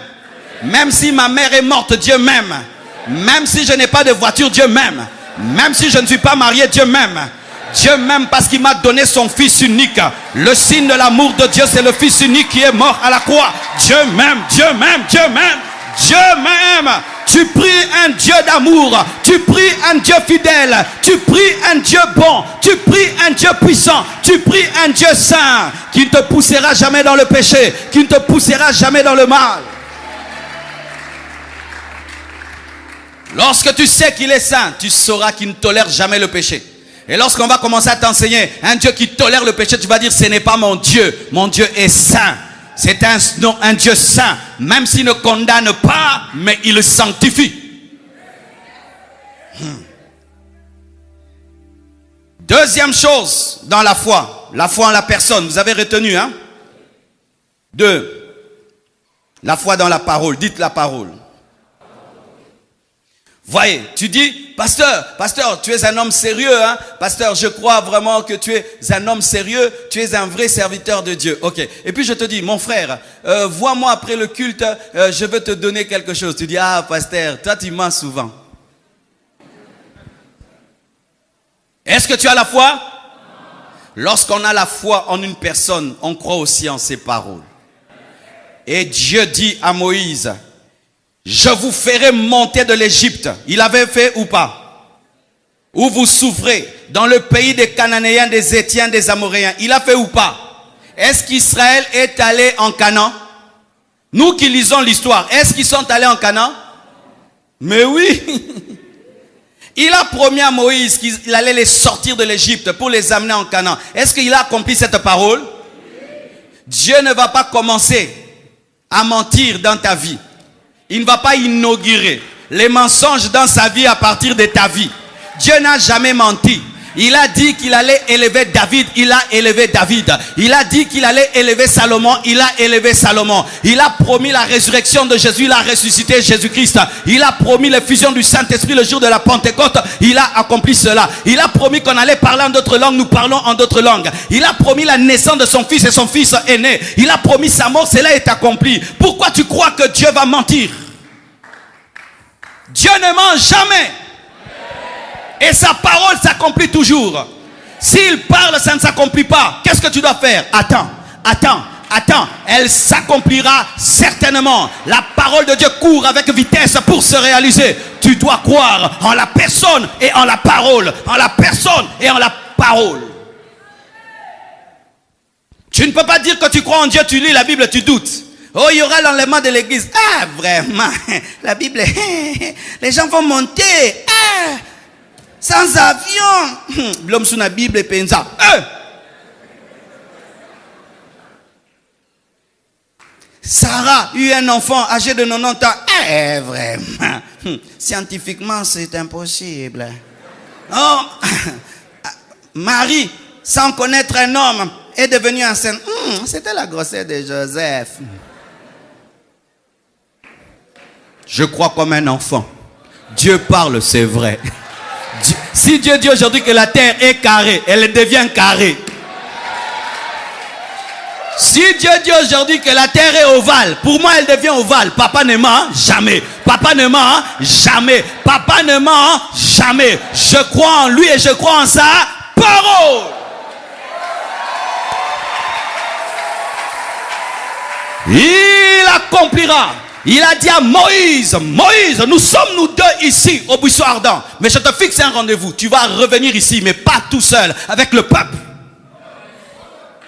Même si ma mère est morte, Dieu m'aime. Même si je n'ai pas de voiture, Dieu m'aime. Même si je ne suis pas marié, Dieu m'aime. Dieu m'aime parce qu'il m'a donné son fils unique. Le signe de l'amour de Dieu, c'est le fils unique qui est mort à la croix. Dieu m'aime, Dieu m'aime, Dieu m'aime, Dieu m'aime. Tu pries un Dieu d'amour, tu pries un Dieu fidèle, tu pries un Dieu bon, tu pries un Dieu puissant, tu pries un Dieu saint qui ne te poussera jamais dans le péché, qui ne te poussera jamais dans le mal. Lorsque tu sais qu'il est saint, tu sauras qu'il ne tolère jamais le péché. Et lorsqu'on va commencer à t'enseigner un Dieu qui tolère le péché, tu vas dire ce n'est pas mon Dieu est saint. C'est un Dieu saint, même s'il ne condamne pas, mais il sanctifie. Deuxième chose dans la foi en la personne, vous avez retenu, hein? 2, la foi dans la parole, dites la parole. Voyez, tu dis, pasteur, tu es un homme sérieux, hein? Pasteur, je crois vraiment que tu es un homme sérieux, tu es un vrai serviteur de Dieu. Ok. Et puis je te dis, mon frère, vois-moi après le culte, je veux te donner quelque chose. Tu dis, ah, pasteur, toi tu mens souvent. Est-ce que tu as la foi? Lorsqu'on a la foi en une personne, on croit aussi en ses paroles. Et Dieu dit à Moïse, je vous ferai monter de l'Égypte. Il avait fait ou pas? Où vous souffrez, dans le pays des Cananéens, des Hétiens, des Amoréens. Il a fait ou pas? Est-ce qu'Israël est allé en Canaan? Nous qui lisons l'histoire, est-ce qu'ils sont allés en Canaan? Mais oui. Il a promis à Moïse qu'il allait les sortir de l'Égypte pour les amener en Canaan. Est-ce qu'il a accompli cette parole? Dieu ne va pas commencer à mentir dans ta vie. Il ne va pas inaugurer les mensonges dans sa vie à partir de ta vie. Dieu n'a jamais menti. Il a dit qu'il allait élever David, il a élevé David. Il a dit qu'il allait élever Salomon, il a élevé Salomon. Il a promis la résurrection de Jésus, il a ressuscité Jésus-Christ. Il a promis l'effusion du Saint-Esprit le jour de la Pentecôte, il a accompli cela. Il a promis qu'on allait parler en d'autres langues, nous parlons en d'autres langues. Il a promis la naissance de son fils et son fils est né. Il a promis sa mort, cela est accompli. Pourquoi tu crois que Dieu va mentir? Dieu ne ment jamais. Et sa parole s'accomplit toujours. S'il parle, ça ne s'accomplit pas. Qu'est-ce que tu dois faire? Attends. Elle s'accomplira certainement. La parole de Dieu court avec vitesse pour se réaliser. Tu dois croire en la personne et en la parole. En la personne et en la parole. Tu ne peux pas dire que tu crois en Dieu, tu lis la Bible, tu doutes. Oh, il y aura l'enlèvement de l'église. Ah, vraiment. La Bible, les gens vont monter. Ah, sans avion. L'homme sous la Bible et pensa. Sarah eut un enfant âgé de 90 ans. Eh, vraiment. Scientifiquement, c'est impossible. Oh, Marie, sans connaître un homme, est devenue enceinte. C'était la grossesse de Joseph. Je crois comme un enfant. Dieu parle, c'est vrai. Si Dieu dit aujourd'hui que la terre est carrée, elle devient carrée. Si Dieu dit aujourd'hui que la terre est ovale, pour moi elle devient ovale. Papa ne ment jamais. Papa ne ment jamais. Papa ne ment jamais. Je crois en lui et je crois en sa parole. Il accomplira. Il a dit à Moïse, Moïse, nous sommes nous deux ici au buisson ardent. Mais je te fixe un rendez-vous. Tu vas revenir ici, mais pas tout seul, avec le peuple.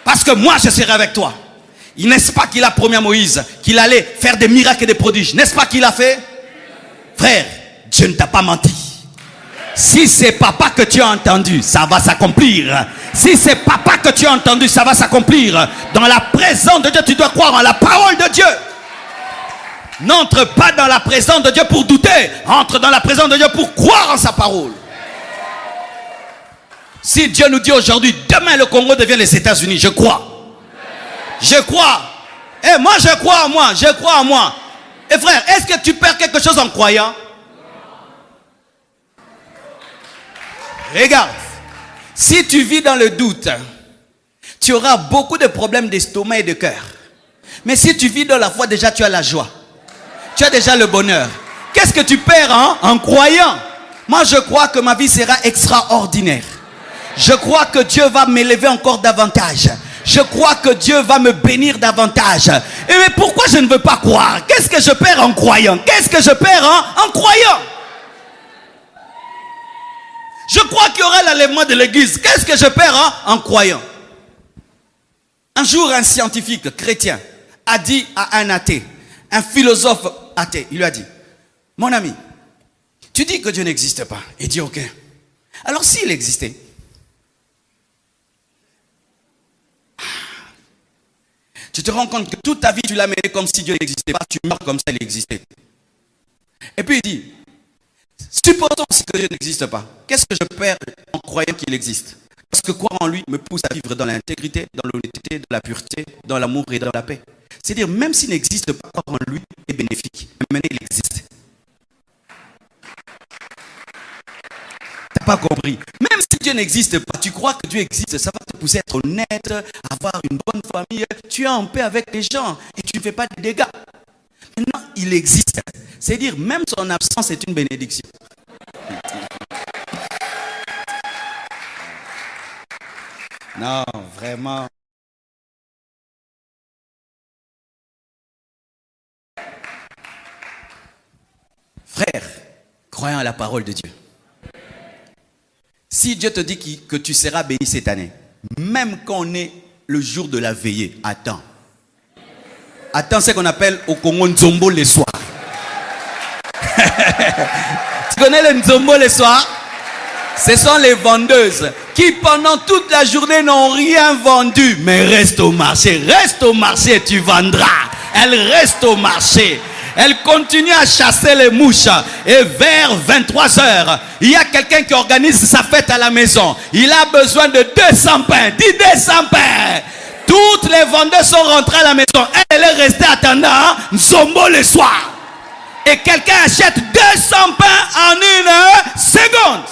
Parce que moi, je serai avec toi. N'est-ce pas qu'il a promis à Moïse qu'il allait faire des miracles et des prodiges? N'est-ce pas qu'il a fait? Frère, Dieu ne t'a pas menti. Si c'est papa que tu as entendu, ça va s'accomplir. Si c'est papa que tu as entendu, ça va s'accomplir. Dans la présence de Dieu, tu dois croire en la parole de Dieu. N'entre pas dans la présence de Dieu pour douter. Entre dans la présence de Dieu pour croire en sa parole. Si Dieu nous dit aujourd'hui, demain le Congo devient les États-Unis, je crois. Je crois. Et moi, je crois en moi. Je crois en moi. Et frère, est-ce que tu perds quelque chose en croyant? Regarde. Si tu vis dans le doute, tu auras beaucoup de problèmes d'estomac et de cœur. Mais si tu vis dans la foi, déjà tu as la joie. Tu as déjà le bonheur. Qu'est-ce que tu perds en croyant? Moi, je crois que ma vie sera extraordinaire. Je crois que Dieu va m'élever encore davantage. Je crois que Dieu va me bénir davantage. Et mais pourquoi je ne veux pas croire? Qu'est-ce que je perds en croyant? Qu'est-ce que je perds en croyant? Je crois qu'il y aura l'enlèvement de l'église. Qu'est-ce que je perds en croyant? Un jour, un scientifique chrétien a dit à un athée, un philosophe athée, il lui a dit, mon ami, tu dis que Dieu n'existe pas. Il dit, ok. Alors s'il existait, tu te rends compte que toute ta vie, tu l'as mené comme si Dieu n'existait pas, tu meurs comme ça, il existait. Et puis il dit, supposons que Dieu n'existe pas. Qu'est-ce que je perds en croyant qu'il existe? Parce que croire en lui me pousse à vivre dans l'intégrité, dans l'honnêteté, dans la pureté, dans l'amour et dans la paix. C'est-à-dire, même s'il n'existe pas, croire en lui est bénéfique. Mais maintenant, il existe. pas compris. Même si Dieu n'existe pas, tu crois que Dieu existe, ça va te pousser à être honnête, avoir une bonne famille. Tu es en paix avec les gens et tu ne fais pas de dégâts. Maintenant, il existe. C'est-à-dire, même son absence est une bénédiction. Non, vraiment. Frère, croyant à la parole de Dieu. Si Dieu te dit que tu seras béni cette année, même quand on est le jour de la veillée, attends. Attends ce qu'on appelle au Congo Nzombo le soir. Tu connais le Nzombo le soir? Ce sont les vendeuses qui pendant toute la journée n'ont rien vendu. Mais reste au marché tu vendras. Elles restent au marché. Elle continue à chasser les mouches. Et vers 23h, il y a quelqu'un qui organise sa fête à la maison. Il a besoin de 200 pains. Dis 200 pains. Toutes les vendeuses sont rentrées à la maison. Elle est restée attendant Nzombo le soir. Et quelqu'un achète 200 pains en une seconde.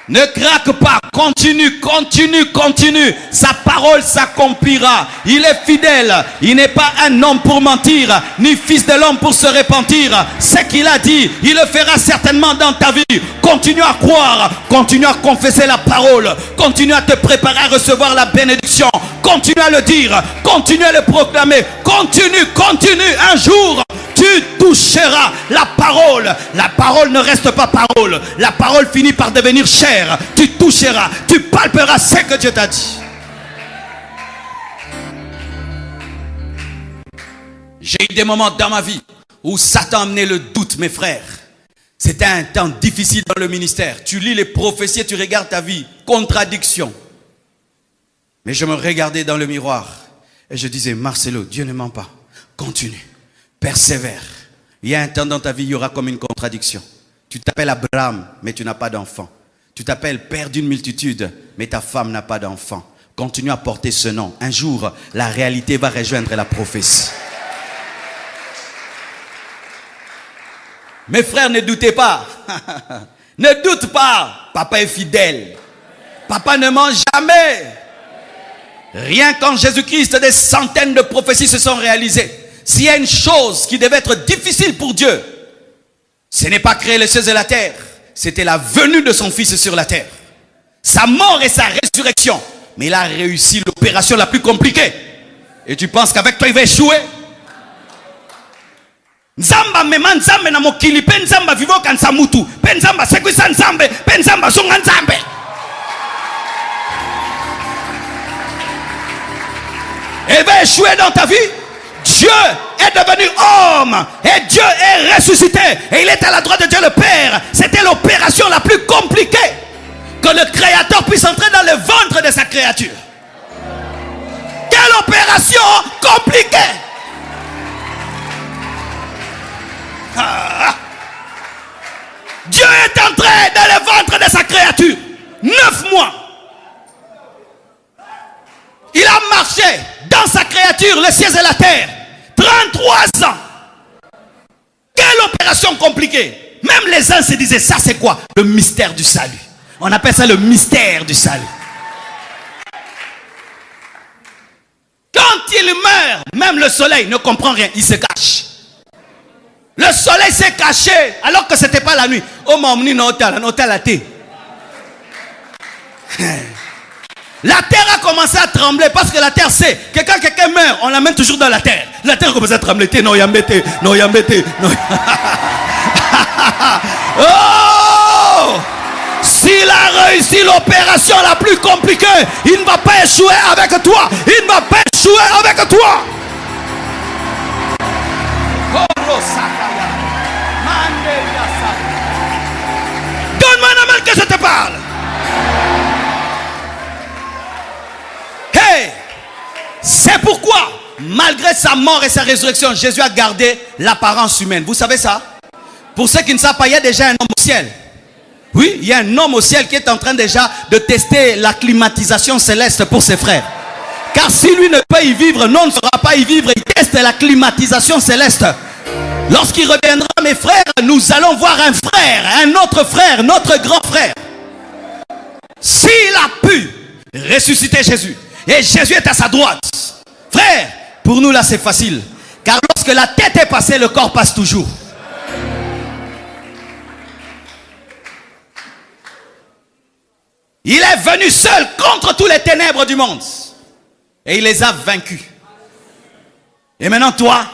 Ne craque pas, continue. Sa parole s'accomplira. Il est fidèle. Il n'est pas un homme pour mentir, ni fils de l'homme pour se repentir. Ce qu'il a dit, il le fera certainement dans ta vie. Continue à croire, continue à confesser la parole, continue à te préparer à recevoir la bénédiction. Continue à le dire, continue à le proclamer. Continue. Un jour, tu toucheras la parole. La parole ne reste pas parole. La parole finit par devenir chair. Tu toucheras, tu palperas ce que Dieu t'a dit. J'ai eu des moments dans ma vie où Satan a amené le doute, mes frères. C'était un temps difficile dans le ministère. Tu lis les prophéties et tu regardes ta vie. Contradiction. Mais je me regardais dans le miroir et je disais, Marcelo, Dieu ne ment pas. Continue. Persévère. Il y a un temps dans ta vie, il y aura comme une contradiction. Tu t'appelles Abraham, mais tu n'as pas d'enfant. Tu t'appelles père d'une multitude, mais ta femme n'a pas d'enfant. Continue à porter ce nom. Un jour, la réalité va rejoindre la prophétie. Mes frères, ne doutez pas. Ne doute pas. Papa est fidèle. Papa ne ment jamais. Rien qu'en Jésus-Christ, des centaines de prophéties se sont réalisées. S'il y a une chose qui devait être difficile pour Dieu, ce n'est pas créer les cieux et la terre. C'était la venue de son fils sur la terre. Sa mort et sa résurrection. Mais il a réussi l'opération la plus compliquée. Et tu penses qu'avec toi il va échouer? Nzamba mema nzambe na mokili pe nzamba vivo kansa mutu pe nzamba sekwisa nzambe pe nzamba songa nzambe. Il va échouer dans ta vie. Dieu est devenu homme et Dieu est ressuscité et il est à la droite de Dieu le Père. C'était l'opération la plus compliquée, que le Créateur puisse entrer dans le ventre de sa créature. Quelle opération compliquée! Dieu est entré dans le ventre de sa créature. 9 mois. Il a marché dans sa créature, le ciel et la terre. 33 ans. Quelle opération compliquée. Même les uns se disaient, ça c'est quoi? Le mystère du salut. On appelle ça le mystère du salut. Quand il meurt, même le soleil ne comprend rien, il se cache. Le soleil s'est caché alors que ce n'était pas la nuit. Oh mon la terre a commencé à trembler parce que la terre sait que quand quelqu'un meurt, on l'amène toujours dans la terre. La terre commence à trembler. Non, yambete, non, yambete, non. Oh! S'il a réussi l'opération la plus compliquée, il ne va pas échouer avec toi. Il ne va pas échouer avec toi. Donne-moi la main que je te parle. Hey, c'est pourquoi, malgré sa mort et sa résurrection, Jésus a gardé l'apparence humaine. Vous savez ça? Pour ceux qui ne savent pas, il y a déjà un homme au ciel. Oui, il y a un homme au ciel qui est en train déjà de tester la climatisation céleste pour ses frères. Car si lui ne peut y vivre, non, ne saura pas y vivre. Il teste la climatisation céleste. Lorsqu'il reviendra, mes frères, nous allons voir un frère, un autre frère, notre grand frère. S'il a pu ressusciter Jésus, et Jésus est à sa droite, frère, pour nous là c'est facile. Car lorsque la tête est passée, le corps passe toujours. Il est venu seul contre tous les ténèbres du monde. Et il les a vaincus. Et maintenant toi,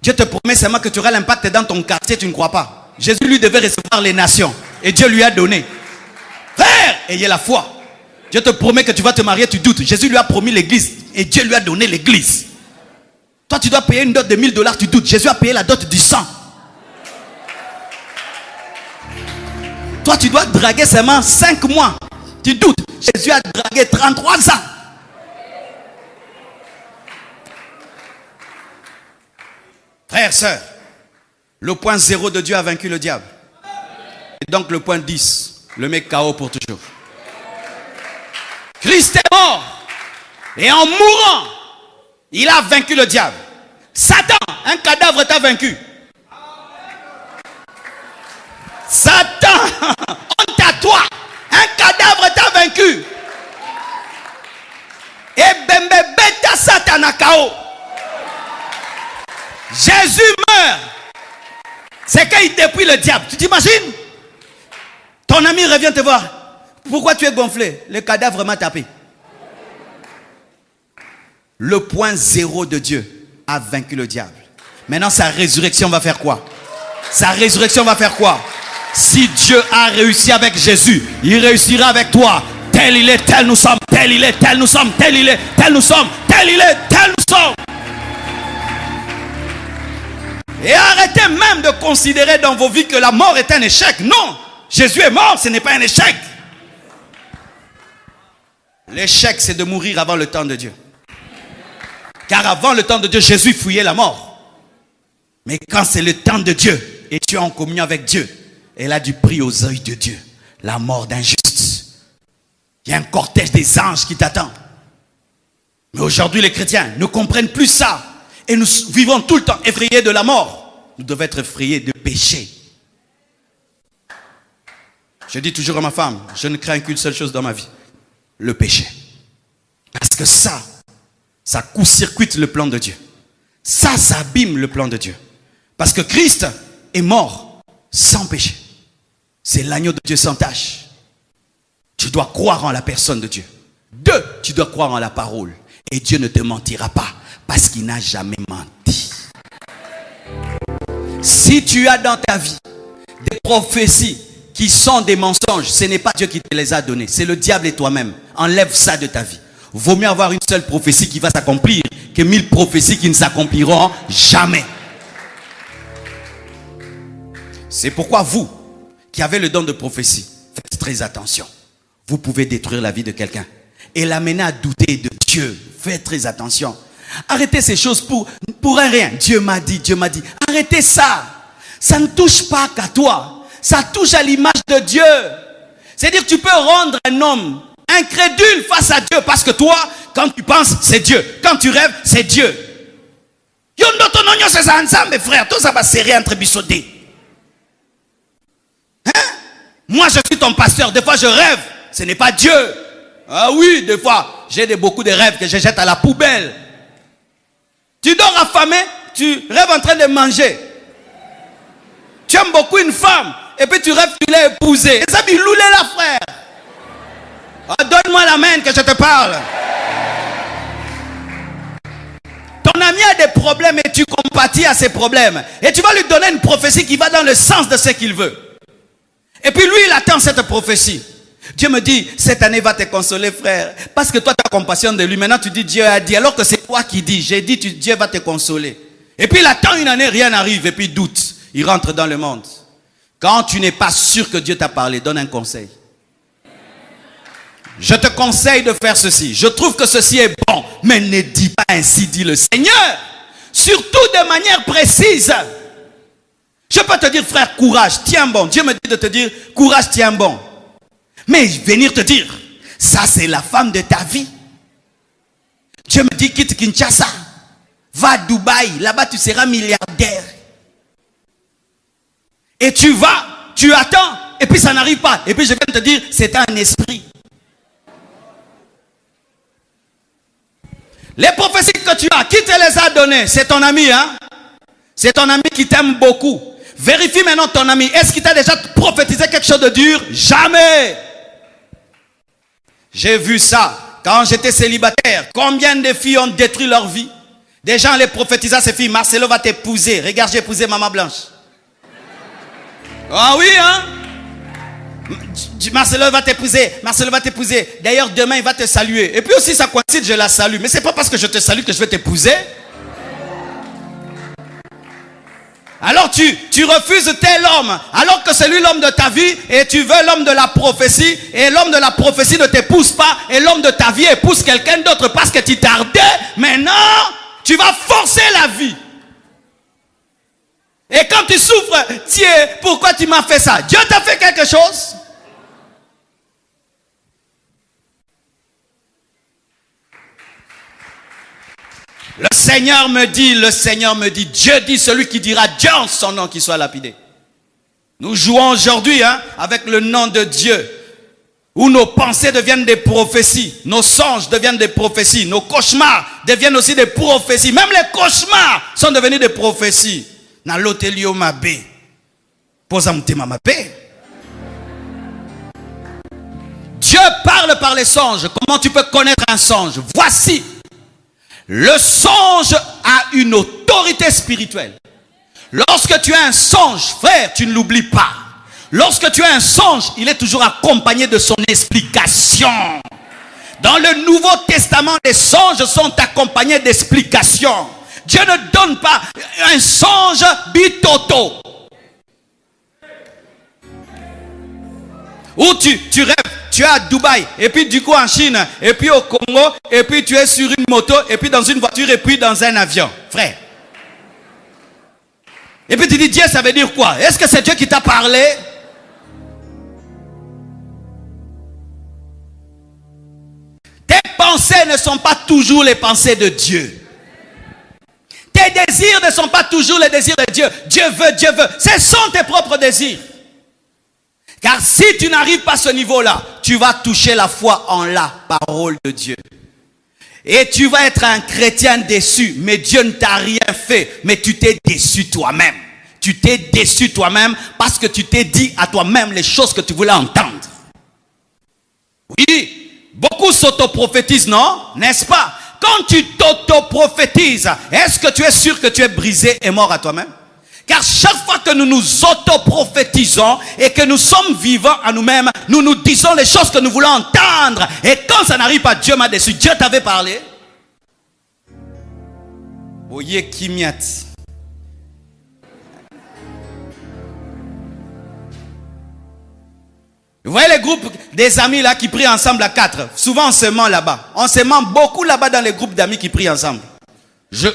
Dieu te promet seulement que tu auras l'impact dans ton quartier, tu ne crois pas. Jésus lui devait recevoir les nations. Et Dieu lui a donné. Frère, ayez la foi. Dieu te promet que tu vas te marier, tu doutes. Jésus lui a promis l'église. Et Dieu lui a donné l'église. Toi tu dois payer une dot de $1000, tu doutes. Jésus a payé la dot du sang. Toi tu dois draguer seulement 5 mois. Tu doutes. Jésus a dragué 33 ans. Frères, sœurs, le point 0 de Dieu a vaincu le diable. Et donc le point 10 le met KO pour toujours. Christ est mort. Et en mourant, il a vaincu le diable. Satan, un cadavre t'a vaincu. Satan, honte à toi. Un cadavre t'a vaincu. Et bembebeta Satana KO. Jésus meurt. C'est qu'il dépouille le diable. Tu t'imagines? Ton ami revient te voir. Pourquoi tu es gonflé? Le cadavre m'a tapé. Le point 0 de Dieu a vaincu le diable. Maintenant sa résurrection va faire quoi? Sa résurrection va faire quoi? Si Dieu a réussi avec Jésus, il réussira avec toi. Tel il est, tel nous sommes. Tel il est, tel nous sommes. Tel il est, tel nous sommes. Tel il est, tel nous sommes. Et arrêtez même de considérer dans vos vies que la mort est un échec. Non, Jésus est mort, ce n'est pas un échec. L'échec, c'est de mourir avant le temps de Dieu. Car avant le temps de Dieu, Jésus fuyait la mort. Mais quand c'est le temps de Dieu, et tu es en communion avec Dieu, elle a du prix aux yeux de Dieu. La mort d'un juste. Il y a un cortège des anges qui t'attend. Mais aujourd'hui, les chrétiens ne comprennent plus ça. Et nous vivons tout le temps effrayés de la mort. Nous devons être effrayés de péché. Je dis toujours à ma femme, je ne crains qu'une seule chose dans ma vie. Le péché. Parce que ça court-circuite le plan de Dieu. Ça abîme le plan de Dieu. Parce que Christ est mort sans péché. C'est l'agneau de Dieu sans tache. Tu dois croire en la personne de Dieu. 2, tu dois croire en la parole. Et Dieu ne te mentira pas. Parce qu'il n'a jamais menti. Si tu as dans ta vie des prophéties qui sont des mensonges, ce n'est pas Dieu qui te les a données. C'est le diable et toi-même. Enlève ça de ta vie. Vaut mieux avoir une seule prophétie qui va s'accomplir que 1000 prophéties qui ne s'accompliront jamais. C'est pourquoi vous, qui avez le don de prophétie, faites très attention. Vous pouvez détruire la vie de quelqu'un et l'amener à douter de Dieu. Faites très attention. Arrêtez ces choses pour un rien. Dieu m'a dit, Dieu m'a dit. Arrêtez ça. Ça ne touche pas qu'à toi. Ça touche à l'image de Dieu. C'est-à-dire que tu peux rendre un homme incrédule face à Dieu parce que toi, quand tu penses, c'est Dieu. Quand tu rêves, c'est Dieu. Mes frères, tout ça va serrer entre bisodés. Moi, je suis ton pasteur. Des fois, je rêve. Ce n'est pas Dieu. Ah oui, des fois, j'ai beaucoup de rêves que je jette à la poubelle. Tu dors affamé, tu rêves en train de manger. Tu aimes beaucoup une femme, et puis tu rêves que tu l'as épousée. Et ça me loulé là, frère. Oh, donne-moi la main que je te parle. Ton ami a des problèmes et tu compatis à ses problèmes. Et tu vas lui donner une prophétie qui va dans le sens de ce qu'il veut. Et puis lui, il attend cette prophétie. Dieu me dit, cette année va te consoler, frère. Parce que toi, tu as compassion de lui. Maintenant, tu dis, Dieu a dit. Alors que c'est toi qui dis. J'ai dit, Dieu va te consoler. Et puis, il attend une année, rien n'arrive. Et puis, il doute. Il rentre dans le monde. Quand tu n'es pas sûr que Dieu t'a parlé, donne un conseil. Je te conseille de faire ceci. Je trouve que ceci est bon. Mais ne dis pas ainsi, dit le Seigneur. Surtout de manière précise. Je peux te dire, frère, courage, tiens bon. Dieu me dit de te dire, courage, tiens bon. Mais venir te dire, ça c'est la femme de ta vie. Dieu me dit, quitte Kinshasa, va à Dubaï, là-bas tu seras milliardaire. Et tu vas, tu attends, et puis ça n'arrive pas. Et puis je viens de te dire, c'est un esprit. Les prophéties que tu as, qui te les a données? C'est ton ami, hein? C'est ton ami qui t'aime beaucoup. Vérifie maintenant ton ami. Est-ce qu'il t'a déjà prophétisé quelque chose de dur? Jamais. J'ai vu ça quand j'étais célibataire. Combien de filles ont détruit leur vie? Des gens les prophétisaient à ces filles. Marcelo va t'épouser. Regarde, j'ai épousé Maman Blanche. Ah oui, hein? Marcelo va t'épouser. Marcelo va t'épouser. D'ailleurs, demain, il va te saluer. Et puis aussi, ça coïncide, je la salue. Mais c'est pas parce que je te salue que je vais t'épouser. Alors tu refuses tel homme, alors que c'est lui l'homme de ta vie, et tu veux l'homme de la prophétie, et l'homme de la prophétie ne t'épouse pas, et l'homme de ta vie épouse quelqu'un d'autre parce que tu tardais. Maintenant, tu vas forcer la vie. Et quand tu souffres, tiens, pourquoi tu m'as fait ça? Dieu t'a fait quelque chose? Le Seigneur me dit, Dieu dit, celui qui dira Dieu en son nom qui soit lapidé. Nous jouons aujourd'hui avec le nom de Dieu, où nos pensées deviennent des prophéties, nos songes deviennent des prophéties, nos cauchemars deviennent aussi des prophéties. Même les cauchemars sont devenus des prophéties. Na l'hôtelio mabé, posa mutema mabé. Dieu parle par les songes. Comment tu peux connaître un songe? Voici. Le songe a une autorité spirituelle. Lorsque tu as un songe, frère, tu ne l'oublies pas. Lorsque tu as un songe, il est toujours accompagné de son explication. Dans le Nouveau Testament, les songes sont accompagnés d'explications. Dieu ne donne pas un songe bitoto. Où tu rêves, tu es à Dubaï, et puis du coup en Chine, et puis au Congo, et puis tu es sur une moto, et puis dans une voiture, et puis dans un avion. Frère. Et puis tu dis, Dieu, ça veut dire quoi? Est-ce que c'est Dieu qui t'a parlé? Tes pensées ne sont pas toujours les pensées de Dieu. Tes désirs ne sont pas toujours les désirs de Dieu. Dieu veut, Dieu veut. Ce sont tes propres désirs. Car si tu n'arrives pas à ce niveau-là, tu vas toucher la foi en la parole de Dieu. Et tu vas être un chrétien déçu, mais Dieu ne t'a rien fait, mais tu t'es déçu toi-même. Tu t'es déçu toi-même parce que tu t'es dit à toi-même les choses que tu voulais entendre. Oui, beaucoup s'autoprophétisent, non? N'est-ce pas? Quand tu t'autoprophétises, est-ce que tu es sûr que tu es brisé et mort à toi-même? Car chaque fois que nous nous autoprophétisons et que nous sommes vivants à nous-mêmes, nous nous disons les choses que nous voulons entendre. Et quand ça n'arrive pas, Dieu m'a déçu. Dieu t'avait parlé. Oye Kimiat. Vous voyez les groupes des amis là qui prient ensemble à 4. Souvent on se ment là-bas. On se ment beaucoup là-bas dans les groupes d'amis qui prient ensemble.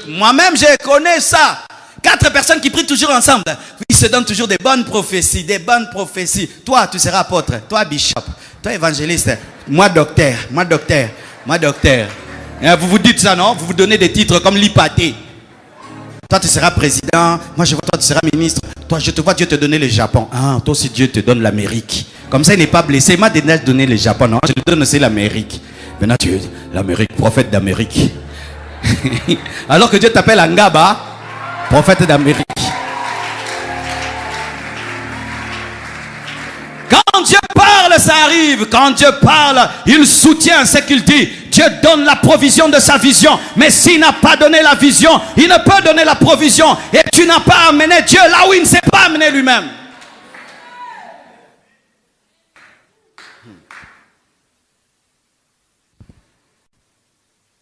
Moi-même je connais ça. 4 personnes qui prient toujours ensemble. Ils se donnent toujours des bonnes prophéties. Des bonnes prophéties. Toi, tu seras apôtre. Toi, bishop. Toi, évangéliste. Moi, docteur. Moi, docteur. Moi, docteur. Et vous vous dites ça, non? Vous vous donnez des titres comme l'Ipaté. Toi, tu seras président. Moi, je vois toi, tu seras ministre. Toi, je te vois Dieu te donner le Japon. Ah, toi aussi, Dieu te donne l'Amérique. Comme ça, il n'est pas blessé. Il m'a déjà donné le Japon, non? Je te donne aussi l'Amérique. Maintenant, tu es l'Amérique, prophète d'Amérique. Alors que Dieu t'appelle Angaba. Prophète d'Amérique. Quand Dieu parle, ça arrive. Quand Dieu parle, il soutient ce qu'il dit. Dieu donne la provision de sa vision. Mais s'il n'a pas donné la vision, il ne peut donner la provision. Et tu n'as pas amené Dieu là où il ne s'est pas amené lui-même.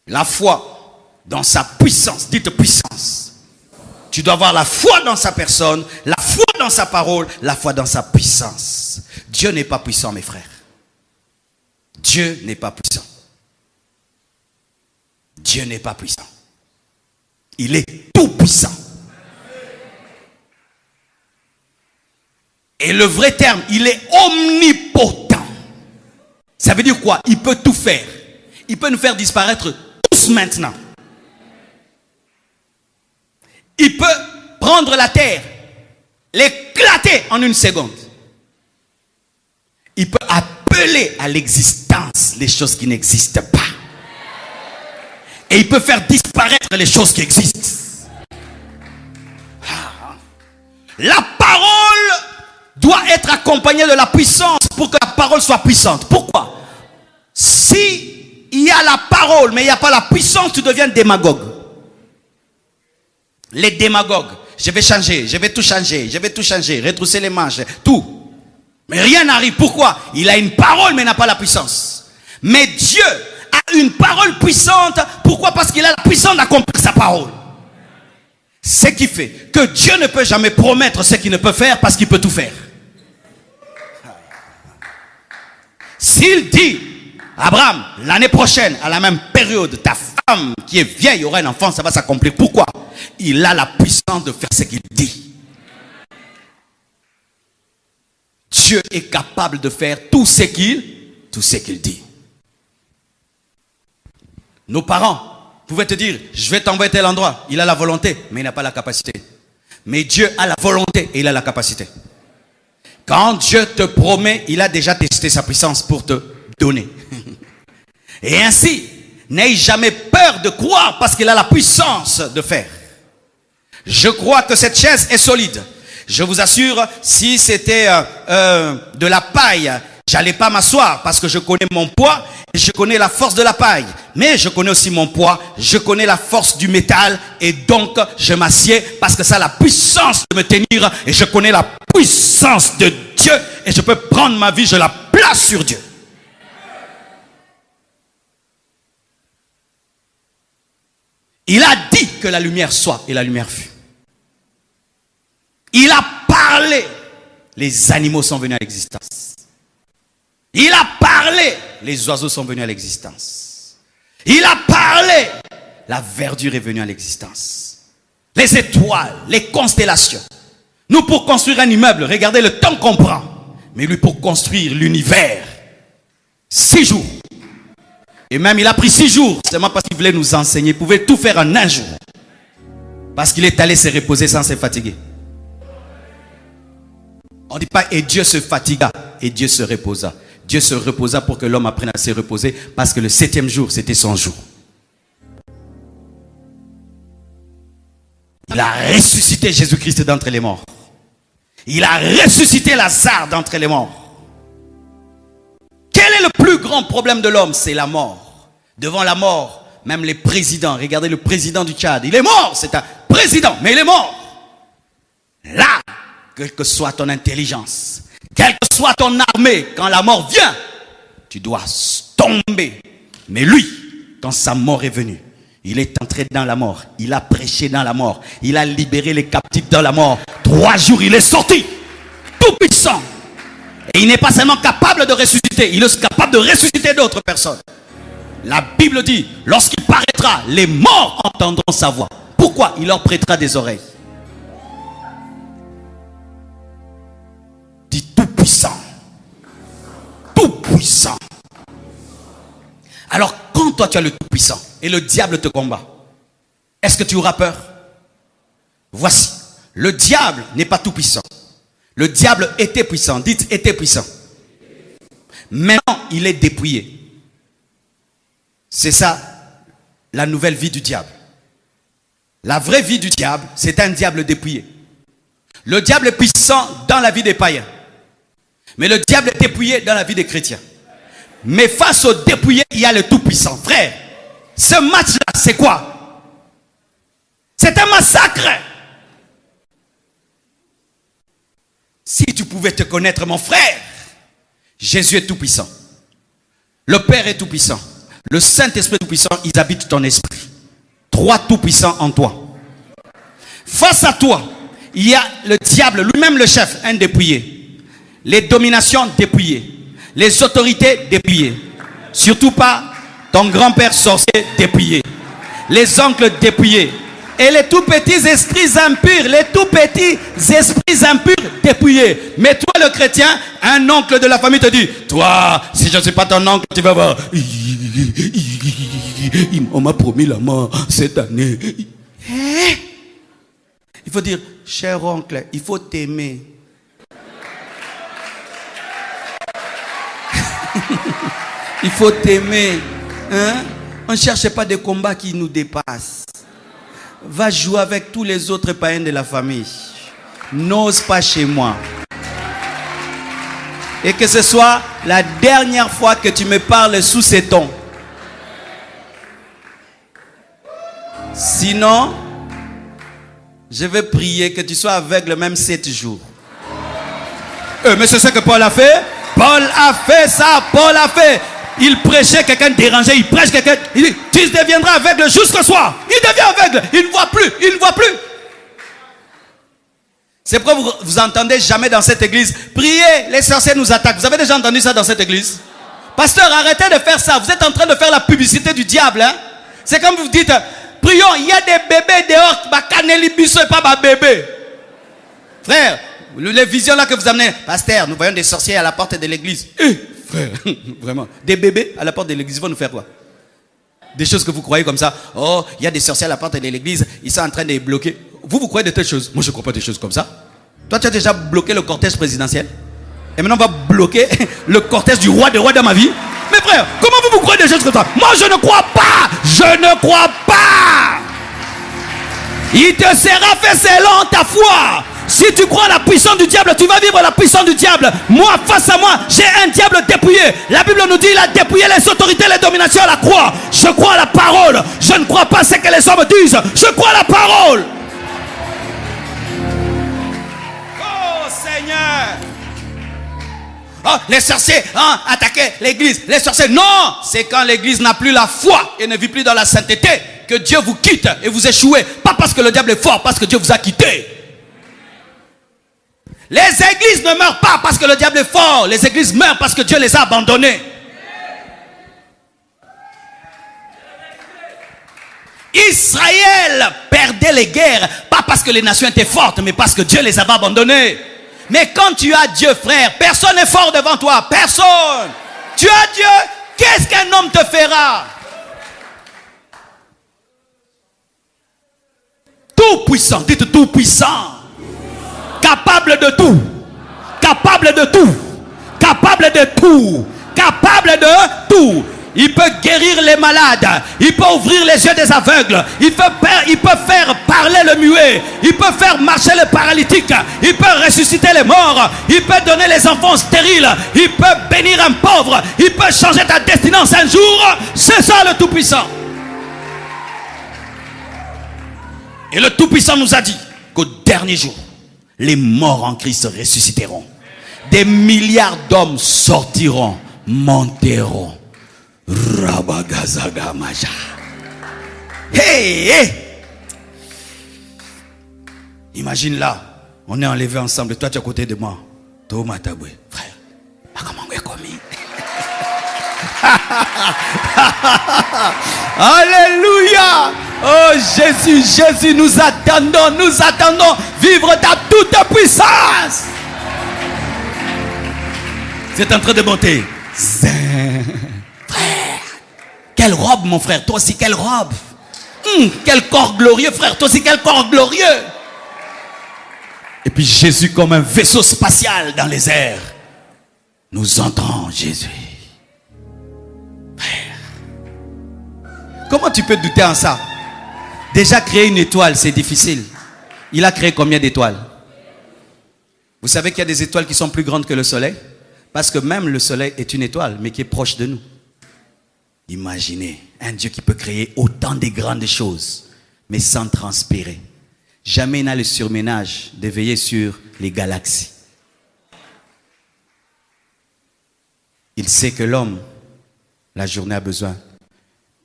La foi dans sa puissance. Dites puissance. Tu dois avoir la foi dans sa personne, la foi dans sa parole, la foi dans sa puissance. Dieu n'est pas puissant, mes frères. Dieu n'est pas puissant. Dieu n'est pas puissant. Il est tout puissant. Et le vrai terme, il est omnipotent. Ça veut dire quoi? Il peut tout faire. Il peut nous faire disparaître tous maintenant. Il peut prendre la terre, les éclater en une seconde. Il peut appeler à l'existence les choses qui n'existent pas. Et il peut faire disparaître les choses qui existent. La parole doit être accompagnée de la puissance pour que la parole soit puissante. Pourquoi? Si il y a la parole, mais il n'y a pas la puissance, tu deviens démagogue. Les démagogues, je vais changer, je vais tout changer, je vais tout changer, retrousser les manches, tout. Mais rien n'arrive. Pourquoi? Il a une parole, mais n'a pas la puissance. Mais Dieu a une parole puissante. Pourquoi? Parce qu'il a la puissance d'accomplir sa parole. Ce qui fait que Dieu ne peut jamais promettre ce qu'il ne peut faire parce qu'il peut tout faire. S'il dit, Abraham, l'année prochaine, à la même période, ta femme qui est vieille aura un enfant, ça va s'accomplir. Pourquoi? Il a la puissance de faire ce qu'il dit. Dieu est capable de faire tout ce qu'il dit. Nos parents pouvaient te dire, je vais t'envoyer à tel endroit. Il a la volonté, mais il n'a pas la capacité. Mais Dieu a la volonté et il a la capacité. Quand Dieu te promet, il a déjà testé sa puissance pour te donner. Et ainsi, n'aie jamais peur de croire parce qu'il a la puissance de faire. Je crois que cette chaise est solide. Je vous assure, si c'était de la paille, j'allais pas m'asseoir parce que je connais mon poids et je connais la force de la paille. Mais je connais aussi mon poids, je connais la force du métal et donc je m'assieds parce que ça a la puissance de me tenir et je connais la puissance de Dieu et je peux prendre ma vie, je la place sur Dieu. Il a dit que la lumière soit et la lumière fut. Il a parlé, les animaux sont venus à l'existence. Il a parlé, les oiseaux sont venus à l'existence. Il a parlé, la verdure est venue à l'existence. Les étoiles, les constellations. Nous pour construire un immeuble, regardez le temps qu'on prend. Mais lui pour construire l'univers, 6 jours. Et même il a pris 6 jours, seulement parce qu'il voulait nous enseigner. Il pouvait tout faire en un jour. Parce qu'il est allé se reposer sans se fatiguer. On ne dit pas et Dieu se fatigua et Dieu se reposa. Dieu se reposa pour que l'homme apprenne à se reposer parce que le 7e jour, c'était son jour. Il a ressuscité Jésus-Christ d'entre les morts. Il a ressuscité Lazare d'entre les morts. Quel est le plus grand problème de l'homme? C'est la mort. Devant la mort, même les présidents, regardez le président du Tchad, il est mort, c'est un président, mais il est mort. Là, quelle que soit ton intelligence, quelle que soit ton armée, quand la mort vient, tu dois tomber. Mais lui, quand sa mort est venue, il est entré dans la mort, il a prêché dans la mort, il a libéré les captifs dans la mort. 3 jours, il est sorti, tout puissant. Et il n'est pas seulement capable de ressusciter, il est capable de ressusciter d'autres personnes. La Bible dit, lorsqu'il paraîtra, les morts entendront sa voix. Pourquoi? Il leur prêtera des oreilles. Dit tout puissant. Tout puissant. Alors, quand toi tu as le tout puissant et le diable te combat, est-ce que tu auras peur? Voici, le diable n'est pas tout puissant. Le diable était puissant. Dites, était puissant. Maintenant, il est dépouillé. C'est ça, la nouvelle vie du diable. La vraie vie du diable, c'est un diable dépouillé. Le diable est puissant dans la vie des païens. Mais le diable est dépouillé dans la vie des chrétiens. Mais face au dépouillé, il y a le tout-puissant. Frère, ce match-là, c'est quoi? C'est un massacre. Si tu pouvais te connaître, mon frère, Jésus est tout-puissant. Le Père est tout-puissant. Le Saint-Esprit est tout-puissant, ils habitent ton esprit. 3 tout-puissants en toi. Face à toi, il y a le diable, lui-même le chef, un dépouillé. Les dominations dépouillées. Les autorités dépouillées. Surtout pas ton grand-père sorcier dépouillé. Les oncles dépouillés. Et les tout petits esprits impurs, les tout petits esprits impurs dépouillés. Mais toi le chrétien, un oncle de la famille te dit, toi, si je ne suis pas ton oncle, tu vas voir. On m'a promis la mort cette année. Il faut dire, cher oncle, il faut t'aimer. Il faut t'aimer. Hein? On ne cherche pas des combats qui nous dépassent. Va jouer avec tous les autres païens de la famille. N'ose pas chez moi. Et que ce soit la dernière fois que tu me parles sous ces tons. Sinon, je vais prier que tu sois aveugle même 7 jours. Mais c'est ce que Paul a fait. Paul a fait ça. Paul a fait. Il prêchait, quelqu'un dérangeait. Il prêche quelqu'un. Il dit, tu deviendras aveugle jusqu'au soir. Il devient aveugle. Il ne voit plus. Il ne voit plus. C'est pourquoi vous entendez jamais dans cette église. Priez, les sorciers nous attaquent. Vous avez déjà entendu ça dans cette église? Pasteur, arrêtez de faire ça. Vous êtes en train de faire la publicité du diable. Hein? C'est comme vous dites, prions, il y a des bébés dehors. Pas ma bébé. Frère, les visions là que vous amenez. Pasteur, nous voyons des sorciers à la porte de l'église. Frère, vraiment. Des bébés à la porte de l'église, ils vont nous faire quoi? Des choses que vous croyez comme ça. Oh, il y a des sorciers à la porte de l'église. Ils sont en train de les bloquer. Vous croyez de telles choses? Moi, je ne crois pas des choses comme ça. Toi, tu as déjà bloqué le cortège présidentiel. Et maintenant, on va bloquer le cortège du roi des rois dans ma vie. Mais frère, comment vous croyez des choses comme ça? Moi, je ne crois pas. Je ne crois pas. Il te sera fait selon ta foi. Si tu crois à la puissance du diable, tu vas vivre la puissance du diable. Moi, face à moi, j'ai un diable dépouillé. La Bible nous dit il a dépouillé les autorités, les dominations à la croix. Je crois à la parole. Je ne crois pas à ce que les hommes disent. Je crois à la parole. Oh, les sorciers attaquaient l'église. Les sorciers, non, c'est quand l'église n'a plus la foi et ne vit plus dans la sainteté que Dieu vous quitte et vous échouez. Pas parce que le diable est fort, parce que Dieu vous a quitté. Les églises ne meurent pas parce que le diable est fort. Les églises meurent parce que Dieu les a abandonnées. Israël perdait les guerres, pas parce que les nations étaient fortes, mais parce que Dieu les avait abandonnées. Mais quand tu as Dieu, frère, personne n'est fort devant toi. Personne. Tu as Dieu, qu'est-ce qu'un homme te fera? Tout puissant, dites tout puissant. Capable de tout. Capable de tout. Capable de tout. Capable de tout. Il peut guérir les malades. Il peut ouvrir les yeux des aveugles. Il peut faire parler le muet. Il peut faire marcher le paralytique. Il peut ressusciter les morts. Il peut donner les enfants stériles. Il peut bénir un pauvre. Il peut changer ta destinée en 5 jours. C'est ça le Tout-Puissant. Et le Tout-Puissant nous a dit qu'au dernier jour, les morts en Christ ressusciteront. Des milliards d'hommes sortiront, monteront. Rabagazagamaja. Hey, hey. Imagine là, on est enlevé ensemble. Toi, tu es à côté de moi. Thomas Taboué, frère. Comment on est commis? Alléluia. Oh Jésus, Jésus, nous attendons vivre ta toute puissance. C'est en train de monter. Frère, quelle robe mon frère, toi aussi quelle robe. Quel corps glorieux frère, toi aussi quel corps glorieux. Et puis Jésus comme un vaisseau spatial dans les airs. Nous entrons Jésus. Frère, comment tu peux douter en ça? Déjà créer une étoile c'est difficile. Il a créé combien d'étoiles? Vous savez qu'il y a des étoiles qui sont plus grandes que le soleil? Parce que même le soleil est une étoile, mais qui est proche de nous. Imaginez un Dieu qui peut créer autant de grandes choses, mais sans transpirer. Jamais il n'a le surménage de veiller sur les galaxies. Il sait que l'homme, la journée a besoin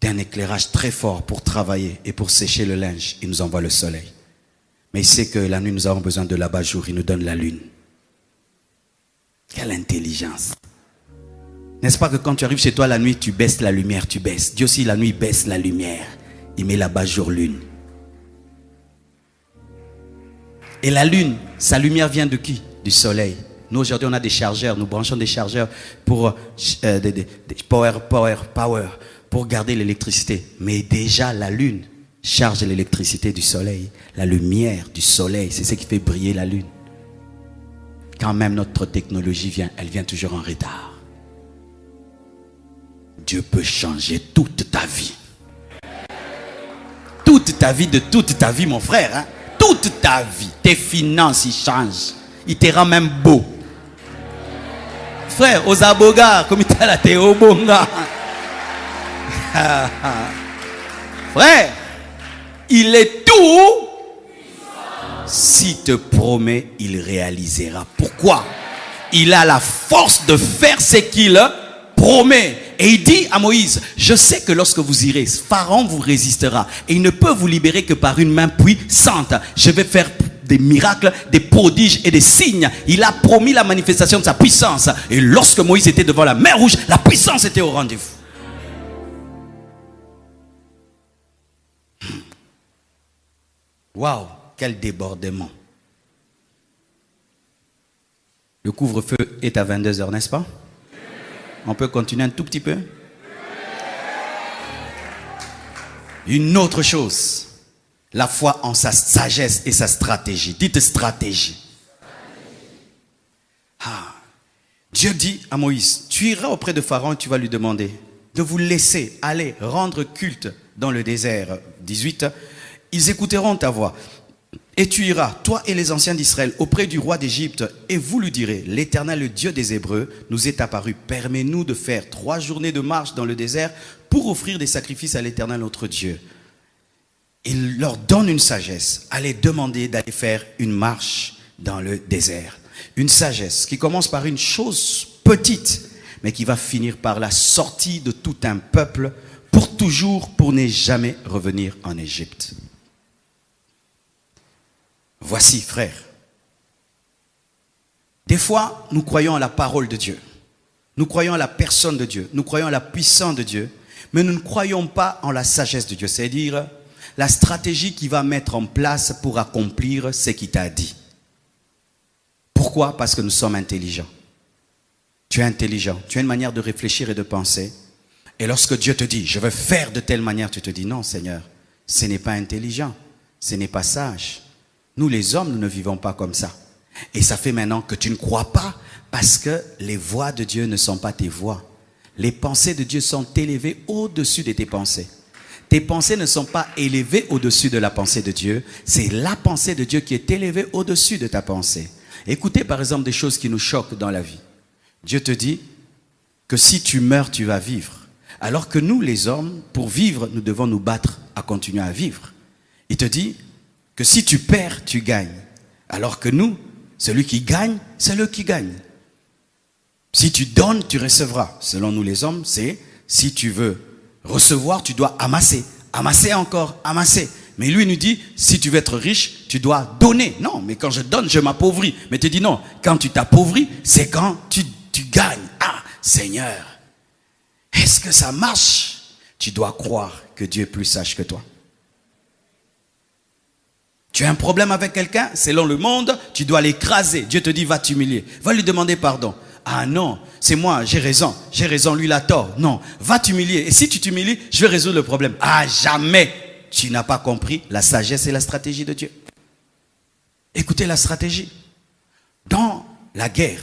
d'un éclairage très fort pour travailler et pour sécher le linge. Il nous envoie le soleil. Mais il sait que la nuit, nous avons besoin de l'abat-jour. Il nous donne la lune. Quelle intelligence. N'est-ce pas que quand tu arrives chez toi la nuit, tu baisses la lumière, tu baisses. Dieu aussi la nuit baisse la lumière. Il met là-bas jour lune. Et la lune, sa lumière vient de qui? Du soleil. Nous aujourd'hui on a des chargeurs, nous branchons des chargeurs pour power, pour garder l'électricité. Mais déjà la lune charge l'électricité du soleil. La lumière du soleil, c'est ce qui fait briller la lune. Quand même notre technologie vient, elle vient toujours en retard. Dieu peut changer toute ta vie. Toute ta vie, de toute ta vie, mon frère. Hein? Toute ta vie. Tes finances, ils changent. Il te rend même beau. Frère, aux abogas, comme il a été au bonga. Frère, il est tout. S'il te promet, il réalisera. Pourquoi? Il a la force de faire ce qu'il promet. Et il dit à Moïse, je sais que lorsque vous irez, Pharaon vous résistera. Et il ne peut vous libérer que par une main puissante. Je vais faire des miracles, des prodiges et des signes. Il a promis la manifestation de sa puissance. Et lorsque Moïse était devant la mer Rouge, la puissance était au rendez-vous. Waouh, quel débordement. Le couvre-feu est à 22 h, n'est-ce pas? On peut continuer un tout petit peu? Une autre chose, la foi en sa sagesse et sa stratégie. Dites stratégie. Dieu dit à Moïse, tu iras auprès de Pharaon et tu vas lui demander de vous laisser aller rendre culte dans le désert. 18, ils écouteront ta voix. Et tu iras, toi et les anciens d'Israël, auprès du roi d'Égypte, et vous lui direz, l'Éternel, le Dieu des Hébreux, nous est apparu. Permets-nous de faire 3 journées de marche dans le désert pour offrir des sacrifices à l'Éternel, notre Dieu. Il leur donne une sagesse. Allez demander d'aller faire une marche dans le désert. Une sagesse qui commence par une chose petite, mais qui va finir par la sortie de tout un peuple pour toujours, pour ne jamais revenir en Égypte. Voici, frère. Des fois, nous croyons à la parole de Dieu. Nous croyons à la personne de Dieu. Nous croyons à la puissance de Dieu. Mais nous ne croyons pas en la sagesse de Dieu. C'est-à-dire la stratégie qu'il va mettre en place pour accomplir ce qu'il t'a dit. Pourquoi? Parce que nous sommes intelligents. Tu es intelligent. Tu as une manière de réfléchir et de penser. Et lorsque Dieu te dit, je veux faire de telle manière, tu te dis, non Seigneur, ce n'est pas intelligent. Ce n'est pas sage. Nous les hommes, nous ne vivons pas comme ça. Et ça fait maintenant que tu ne crois pas parce que les voies de Dieu ne sont pas tes voies. Les pensées de Dieu sont élevées au-dessus de tes pensées. Tes pensées ne sont pas élevées au-dessus de la pensée de Dieu. C'est la pensée de Dieu qui est élevée au-dessus de ta pensée. Écoutez par exemple des choses qui nous choquent dans la vie. Dieu te dit que si tu meurs, tu vas vivre. Alors que nous les hommes, pour vivre, nous devons nous battre à continuer à vivre. Il te dit que si tu perds, tu gagnes. Alors que nous, celui qui gagne, c'est le qui gagne. Si tu donnes, tu recevras. Selon nous les hommes, c'est si tu veux recevoir, tu dois amasser. Amasser encore, amasser. Mais lui nous dit, si tu veux être riche, tu dois donner. Non, mais quand je donne, je m'appauvris. Mais tu dis non, quand tu t'appauvris, c'est quand tu gagnes. Ah, Seigneur, est-ce que ça marche? Tu dois croire que Dieu est plus sage que toi. Tu as un problème avec quelqu'un, selon le monde, tu dois l'écraser. Dieu te dit, va t'humilier. Va lui demander pardon. Ah non, c'est moi, j'ai raison, lui il a tort. Non, va t'humilier. Et si tu t'humilies, je vais résoudre le problème. Ah, jamais tu n'as pas compris la sagesse et la stratégie de Dieu. Écoutez la stratégie. Dans la guerre,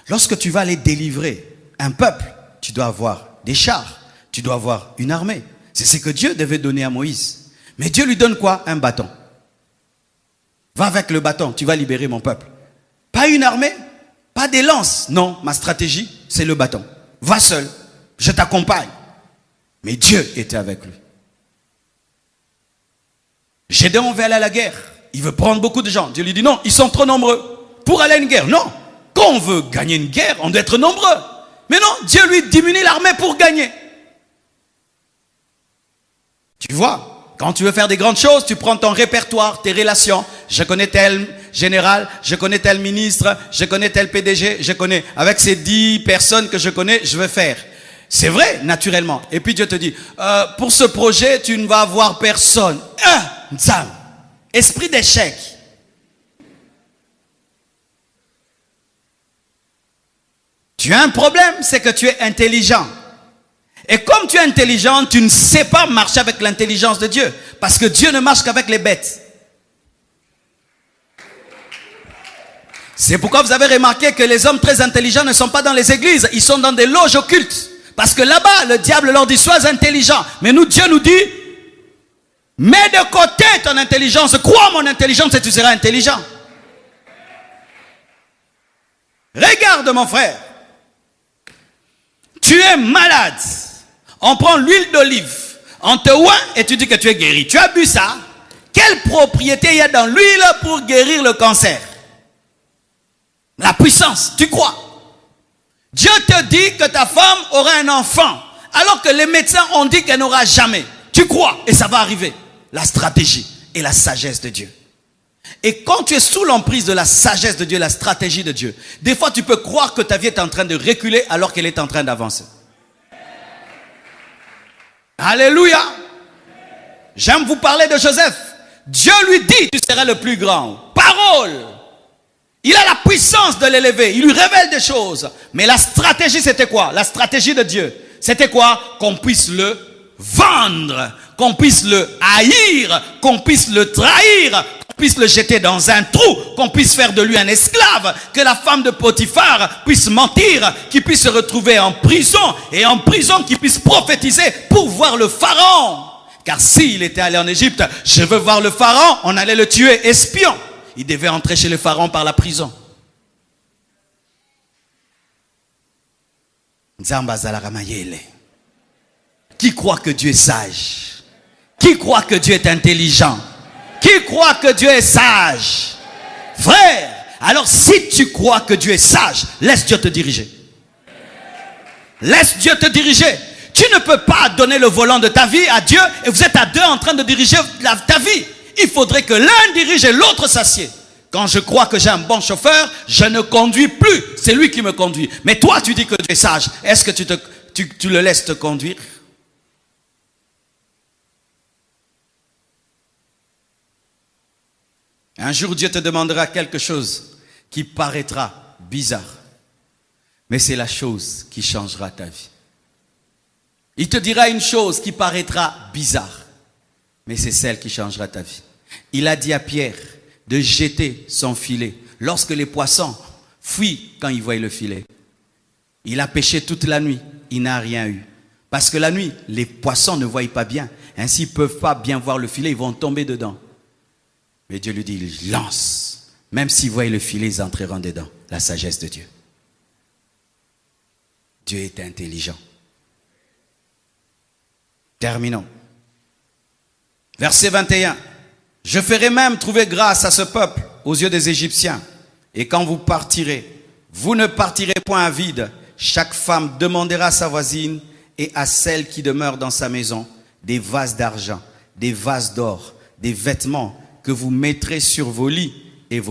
lorsque tu vas aller délivrer un peuple, tu dois avoir des chars, tu dois avoir une armée. C'est ce que Dieu devait donner à Moïse. Mais Dieu lui donne quoi? Un bâton. Va avec le bâton, tu vas libérer mon peuple. Pas une armée, pas des lances. Non, ma stratégie, c'est le bâton. Va seul, je t'accompagne. Mais Dieu était avec lui. Gédéon veut aller à la guerre. Il veut prendre beaucoup de gens. Dieu lui dit non, ils sont trop nombreux pour aller à une guerre. Non, quand on veut gagner une guerre, on doit être nombreux. Mais non, Dieu lui diminue l'armée pour gagner. Tu vois? Quand tu veux faire des grandes choses, tu prends ton répertoire, tes relations. Je connais tel général, je connais tel ministre, je connais tel PDG, je connais. Avec ces 10 personnes que je connais, je veux faire. C'est vrai, naturellement. Et puis Dieu te dit, pour ce projet, tu ne vas avoir personne. Esprit d'échec. Tu as un problème, c'est que tu es intelligent. Et comme tu es intelligent, tu ne sais pas marcher avec l'intelligence de Dieu. Parce que Dieu ne marche qu'avec les bêtes. C'est pourquoi vous avez remarqué que les hommes très intelligents ne sont pas dans les églises. Ils sont dans des loges occultes. Parce que là-bas, le diable leur dit, sois intelligent. Mais nous, Dieu nous dit, mets de côté ton intelligence, crois mon intelligence et tu seras intelligent. Regarde mon frère, tu es malade, on prend l'huile d'olive, on te oint et tu dis que tu es guéri. Tu as bu ça? Quelle propriété il y a dans l'huile pour guérir le cancer? La puissance, tu crois? Dieu te dit que ta femme aura un enfant, alors que les médecins ont dit qu'elle n'aura jamais. Tu crois et ça va arriver. La stratégie et la sagesse de Dieu. Et quand tu es sous l'emprise de la sagesse de Dieu, la stratégie de Dieu, des fois tu peux croire que ta vie est en train de reculer alors qu'elle est en train d'avancer. Alléluia. J'aime vous parler de Joseph. Dieu lui dit, tu seras le plus grand. Parole. Il a la puissance de l'élever. Il lui révèle des choses. Mais la stratégie, c'était quoi? La stratégie de Dieu, c'était quoi? Qu'on puisse le vendre, qu'on puisse le haïr, qu'on puisse le trahir, qu'on puisse le jeter dans un trou, qu'on puisse faire de lui un esclave, que la femme de Potiphar puisse mentir, qu'il puisse se retrouver en prison, et en prison qu'il puisse prophétiser pour voir le pharaon. Car s'il était allé en Égypte, je veux voir le pharaon, on allait le tuer, espion. Il devait entrer chez le pharaon par la prison. Qui croit que Dieu est sage? Qui croit que Dieu est intelligent? Qui croit que Dieu est sage? Frère, alors si tu crois que Dieu est sage, laisse Dieu te diriger. Laisse Dieu te diriger. Tu ne peux pas donner le volant de ta vie à Dieu et vous êtes à deux en train de diriger ta vie. Il faudrait que l'un dirige et l'autre s'assied. Quand je crois que j'ai un bon chauffeur, je ne conduis plus. C'est lui qui me conduit. Mais toi, tu dis que tu es sage. Est-ce que tu le laisses te conduire? Un jour, Dieu te demandera quelque chose qui paraîtra bizarre. Mais c'est la chose qui changera ta vie. Il te dira une chose qui paraîtra bizarre. Mais c'est celle qui changera ta vie. Il a dit à Pierre de jeter son filet. Lorsque les poissons fuient quand ils voient le filet. Il a pêché toute la nuit. Il n'a rien eu. Parce que la nuit, les poissons ne voient pas bien. Ainsi, ils ne peuvent pas bien voir le filet. Ils vont tomber dedans. Mais Dieu lui dit, il lance. Même s'ils voient le filet, ils entreront dedans. La sagesse de Dieu. Dieu est intelligent. Terminons. Verset 21. Je ferai même trouver grâce à ce peuple aux yeux des Égyptiens. Et quand vous partirez, vous ne partirez point à vide. Chaque femme demandera à sa voisine et à celle qui demeure dans sa maison des vases d'argent, des vases d'or, des vêtements que vous mettrez sur vos lits et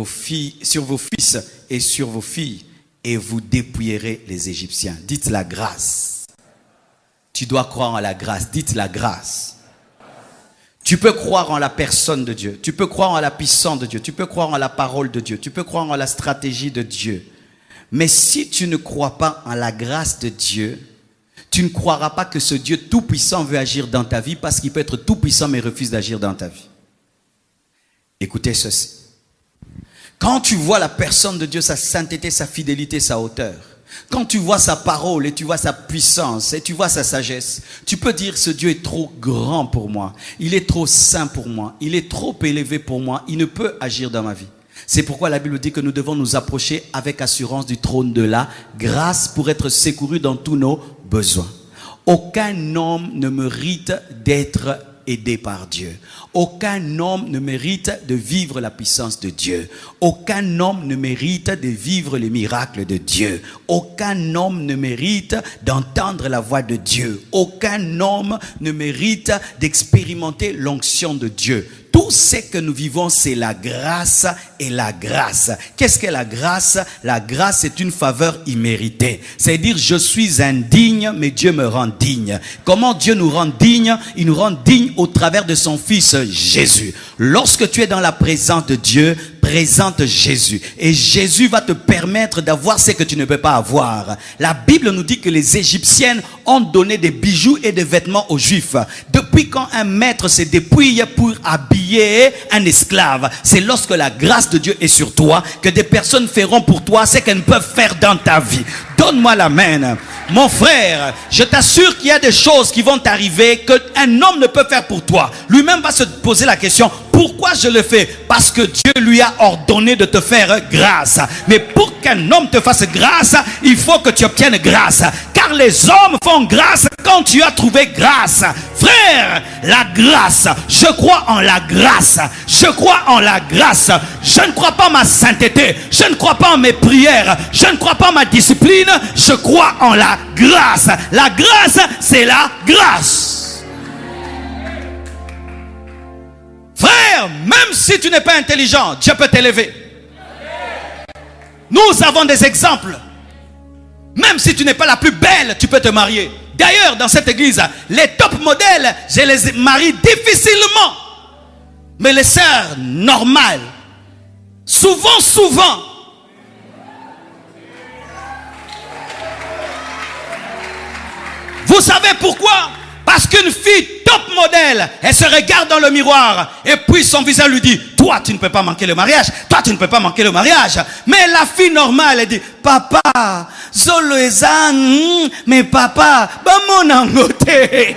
sur vos fils et sur vos filles, et vous dépouillerez les Égyptiens. Dites la grâce. Tu dois croire en la grâce. Dites la grâce. Tu peux croire en la personne de Dieu. Tu peux croire en la puissance de Dieu. Tu peux croire en la parole de Dieu. Tu peux croire en la stratégie de Dieu. Mais si tu ne crois pas en la grâce de Dieu, tu ne croiras pas que ce Dieu tout-puissant veut agir dans ta vie, parce qu'il peut être tout-puissant mais refuse d'agir dans ta vie. Écoutez ceci. Quand tu vois la personne de Dieu, sa sainteté, sa fidélité, sa hauteur, quand tu vois sa parole et tu vois sa puissance et tu vois sa sagesse, tu peux dire, ce Dieu est trop grand pour moi, il est trop saint pour moi, il est trop élevé pour moi, il ne peut agir dans ma vie. C'est pourquoi la Bible dit que nous devons nous approcher avec assurance du trône de la grâce pour être secourus dans tous nos besoins. Aucun homme ne mérite d'être aidé par Dieu. Aucun homme ne mérite de vivre la puissance de Dieu. Aucun homme ne mérite de vivre les miracles de Dieu. Aucun homme ne mérite d'entendre la voix de Dieu. Aucun homme ne mérite d'expérimenter l'onction de Dieu. Tout ce que nous vivons, c'est la grâce et la grâce. Qu'est-ce qu'est la grâce? La grâce est une faveur imméritée. C'est-à-dire, je suis indigne, mais Dieu me rend digne. Comment Dieu nous rend digne? Il nous rend digne au travers de son Fils Jésus. Lorsque tu es dans la présence de Dieu, présente Jésus. Et Jésus va te permettre d'avoir ce que tu ne peux pas avoir. La Bible nous dit que les Égyptiennes ont donné des bijoux et des vêtements aux Juifs. Depuis quand un maître se dépouille pour habiller un esclave? C'est lorsque la grâce de Dieu est sur toi que des personnes feront pour toi ce qu'elles ne peuvent faire dans ta vie. Donne-moi l'amen. Mon frère, je t'assure qu'il y a des choses qui vont t'arriver qu'un homme ne peut faire pour toi. Lui-même va se poser la question, pourquoi je le fais? Parce que Dieu lui a ordonné de te faire grâce. Mais pour qu'un homme te fasse grâce, il faut que tu obtiennes grâce. Car les hommes font grâce quand tu as trouvé grâce. Frère, la grâce, je crois en la grâce. Je crois en la grâce. Je ne crois pas en ma sainteté. Je ne crois pas en mes prières. Je ne crois pas en ma discipline. Je crois en la grâce. La grâce, c'est la grâce. Frère, même si tu n'es pas intelligent, Dieu peut t'élever. Nous avons des exemples. Même si tu n'es pas la plus belle, tu peux te marier. D'ailleurs, dans cette église, les top modèles, je les marie difficilement. Mais les sœurs normales, souvent, vous savez pourquoi? Parce qu'une fille top modèle, elle se regarde dans le miroir et puis son visage lui dit, toi tu ne peux pas manquer le mariage, toi tu ne peux pas manquer le mariage. Mais la fille normale, elle dit, papa, Zolo ezan, mais papa, bah mon angoté.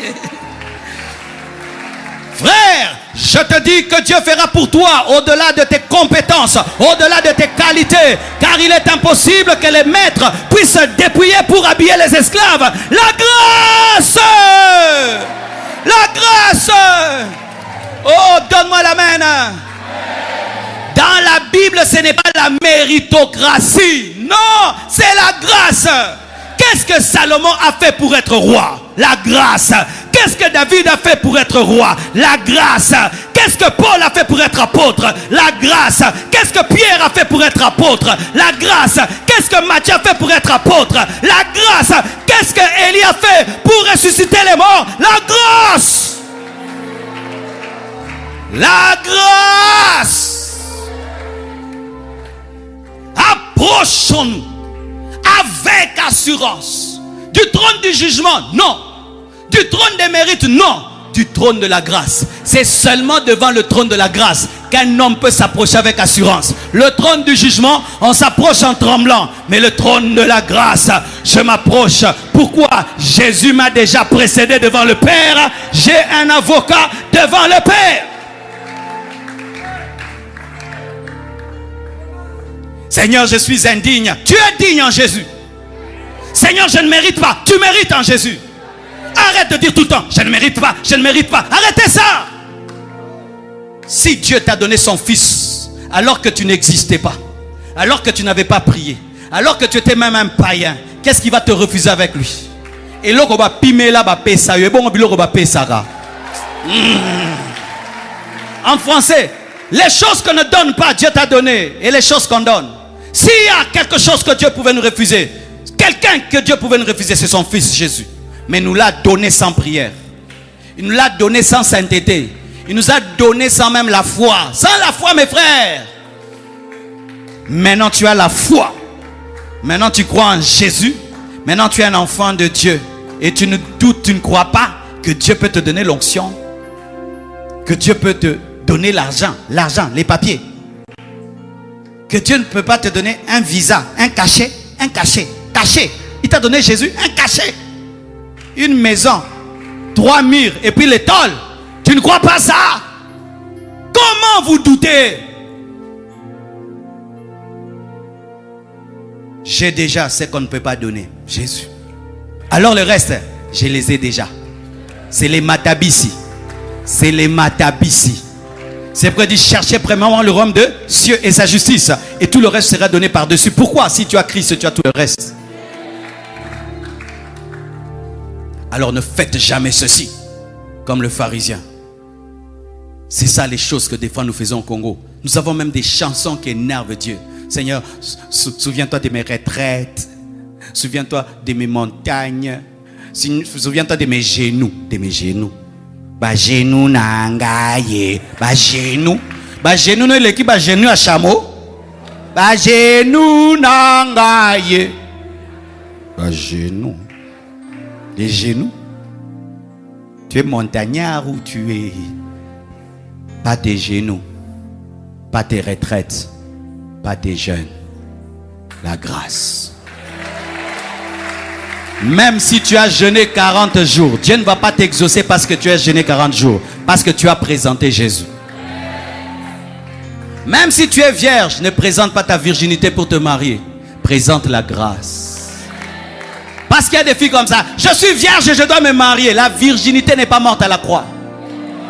Frère, je te dis que Dieu fera pour toi au-delà de tes compétences, au-delà de tes qualités, car il est impossible que les maîtres puissent se dépouiller pour habiller les esclaves. La grâce! La grâce! Oh, donne-moi la main. Dans la Bible, ce n'est pas la méritocratie. Non, c'est la grâce. Qu'est-ce que Salomon a fait pour être roi? La grâce. Qu'est-ce que David a fait pour être roi? La grâce. Qu'est-ce que Paul a fait pour être apôtre? La grâce. Qu'est-ce que Pierre a fait pour être apôtre? La grâce. Qu'est-ce que Matthieu a fait pour être apôtre? La grâce. Qu'est-ce que Élie a fait pour ressusciter les morts? La grâce. La grâce. Approchons-nous avec assurance du trône du jugement, non. Du trône des mérites, non. Du trône de la grâce. C'est seulement devant le trône de la grâce qu'un homme peut s'approcher avec assurance. Le trône du jugement, on s'approche en tremblant. Mais le trône de la grâce, je m'approche. Pourquoi? Jésus m'a déjà précédé devant le Père. J'ai un avocat devant le Père. Seigneur, je suis indigne. Tu es digne en Jésus. Seigneur, je ne mérite pas. Tu mérites en Jésus. Arrête de dire tout le temps, je ne mérite pas, je ne mérite pas. Arrêtez ça. Si Dieu t'a donné son fils, alors que tu n'existais pas, alors que tu n'avais pas prié, alors que tu étais même un païen, qu'est-ce qu'il va te refuser avec lui? Et là, on va pimer là, en français, les choses qu'on ne donne pas, Dieu t'a donné, et les choses qu'on donne. S'il y a quelque chose que Dieu pouvait nous refuser, quelqu'un que Dieu pouvait nous refuser, c'est son fils Jésus. Mais il nous l'a donné sans prière. Il nous l'a donné sans sainteté. Il nous a donné sans même la foi. Sans la foi, mes frères. Maintenant, tu as la foi. Maintenant, tu crois en Jésus. Maintenant, tu es un enfant de Dieu. Et tu ne doutes, tu ne crois pas que Dieu peut te donner l'onction. Que Dieu peut te donner l'argent, les papiers. Que Dieu ne peut pas te donner un visa, un cachet. Il t'a donné Jésus, un cachet. Une maison, 3 murs et puis les tôles. Tu ne crois pas ça? Comment vous doutez? J'ai déjà ce qu'on ne peut pas donner, Jésus. Alors le reste, je les ai déjà. C'est les matabissi. C'est les matabissi. C'est pourquoi il dit cherchez premièrement le royaume de Dieu et sa justice. Et tout le reste sera donné par-dessus. Pourquoi? Si tu as Christ, tu as tout le reste. Alors ne faites jamais ceci comme le pharisien. C'est ça les choses que des fois nous faisons au Congo. Nous avons même des chansons qui énervent Dieu. Seigneur, souviens-toi de mes retraites. Souviens-toi de mes montagnes. Souviens-toi de mes genoux. De mes genoux. Ba genou nangaye. Ba genou. Ba genou non l'équipe ba genou à chameau. Ba genou nangaye. Ba genou. Les genoux. Tu es montagnard ou tu es pas tes genoux, pas tes retraites, pas tes jeunes. La grâce. Même si tu as jeûné 40 jours, Dieu ne va pas t'exaucer parce que tu as jeûné 40 jours. Parce que tu as présenté Jésus. Même si tu es vierge, ne présente pas ta virginité pour te marier. Présente la grâce. Parce qu'il y a des filles comme ça. Je suis vierge et je dois me marier. La virginité n'est pas morte à la croix.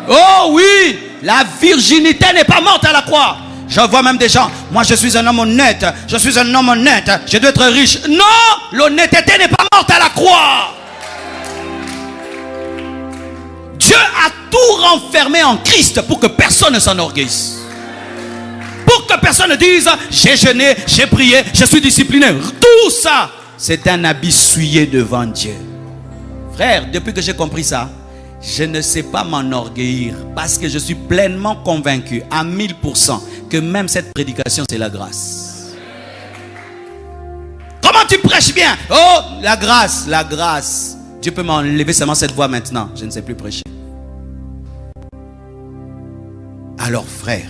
Oh oui, la virginité n'est pas morte à la croix. Je vois même des gens, moi je suis un homme honnête, je suis un homme honnête, je dois être riche. Non, l'honnêteté n'est pas morte à la croix. Dieu a tout renfermé en Christ pour que personne ne s'enorgueillisse. Pour que personne ne dise, j'ai jeûné, j'ai prié, je suis discipliné. Tout ça, c'est un habit souillé devant Dieu. Frère, depuis que j'ai compris ça, je ne sais pas m'enorgueillir parce que je suis pleinement convaincu à 1000% que même cette prédication, c'est la grâce. Comment tu prêches bien? Oh, la grâce, la grâce. Dieu peut m'enlever seulement cette voix maintenant. Je ne sais plus prêcher. Alors frère,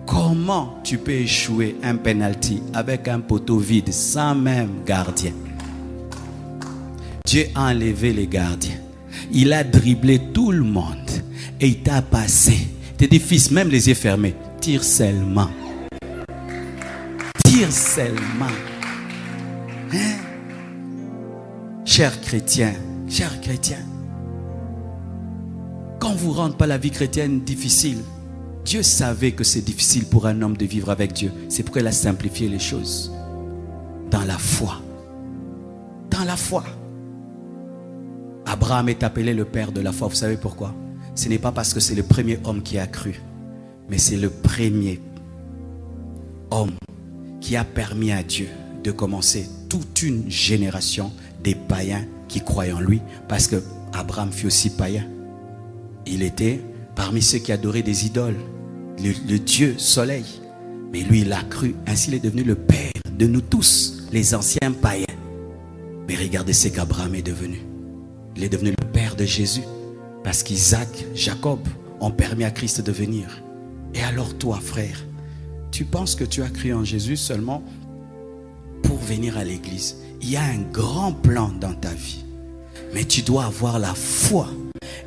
comment tu peux échouer un penalty avec un poteau vide sans même gardien? Dieu a enlevé les gardiens. Il a dribblé tout le monde. Et il t'a passé. Il t'a dit, fils, même les yeux fermés, tire seulement. Tire seulement. Hein? Chers chrétiens, quand vous ne rendez pas la vie chrétienne difficile, Dieu savait que c'est difficile pour un homme de vivre avec Dieu. C'est pourquoi il a simplifié les choses. Dans la foi. Dans la foi. Abraham est appelé le père de la foi. Vous savez pourquoi? Ce n'est pas parce que c'est le premier homme qui a cru, mais c'est le premier homme qui a permis à Dieu de commencer toute une génération des païens qui croyaient en lui, parce que Abraham fut aussi païen. Il était parmi ceux qui adoraient des idoles, le Dieu soleil. Mais lui, il a cru. Ainsi, il est devenu le père de nous tous, les anciens païens. Mais regardez ce qu'Abraham est devenu. Il est devenu le père de Jésus. Parce qu'Isaac, Jacob ont permis à Christ de venir. Et alors toi, frère, tu penses que tu as cru en Jésus seulement pour venir à l'église? Il y a un grand plan dans ta vie. Mais tu dois avoir la foi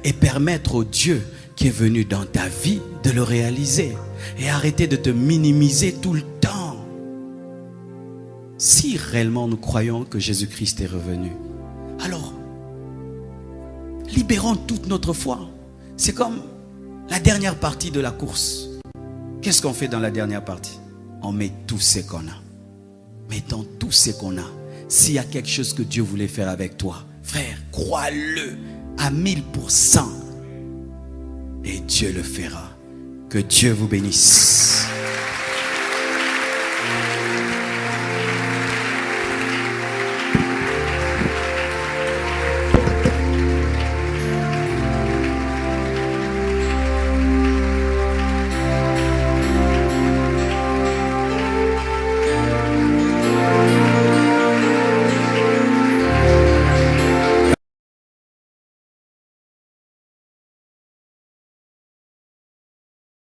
et permettre au Dieu qui est venu dans ta vie de le réaliser. Et arrêter de te minimiser tout le temps. Si réellement nous croyons que Jésus-Christ est revenu, alors libérons toute notre foi. C'est comme la dernière partie de la course. Qu'est-ce qu'on fait dans la dernière partie? On met tout ce qu'on a. Mettons tout ce qu'on a. S'il y a quelque chose que Dieu voulait faire avec toi, frère, crois-le à 1000%. Et Dieu le fera. Que Dieu vous bénisse.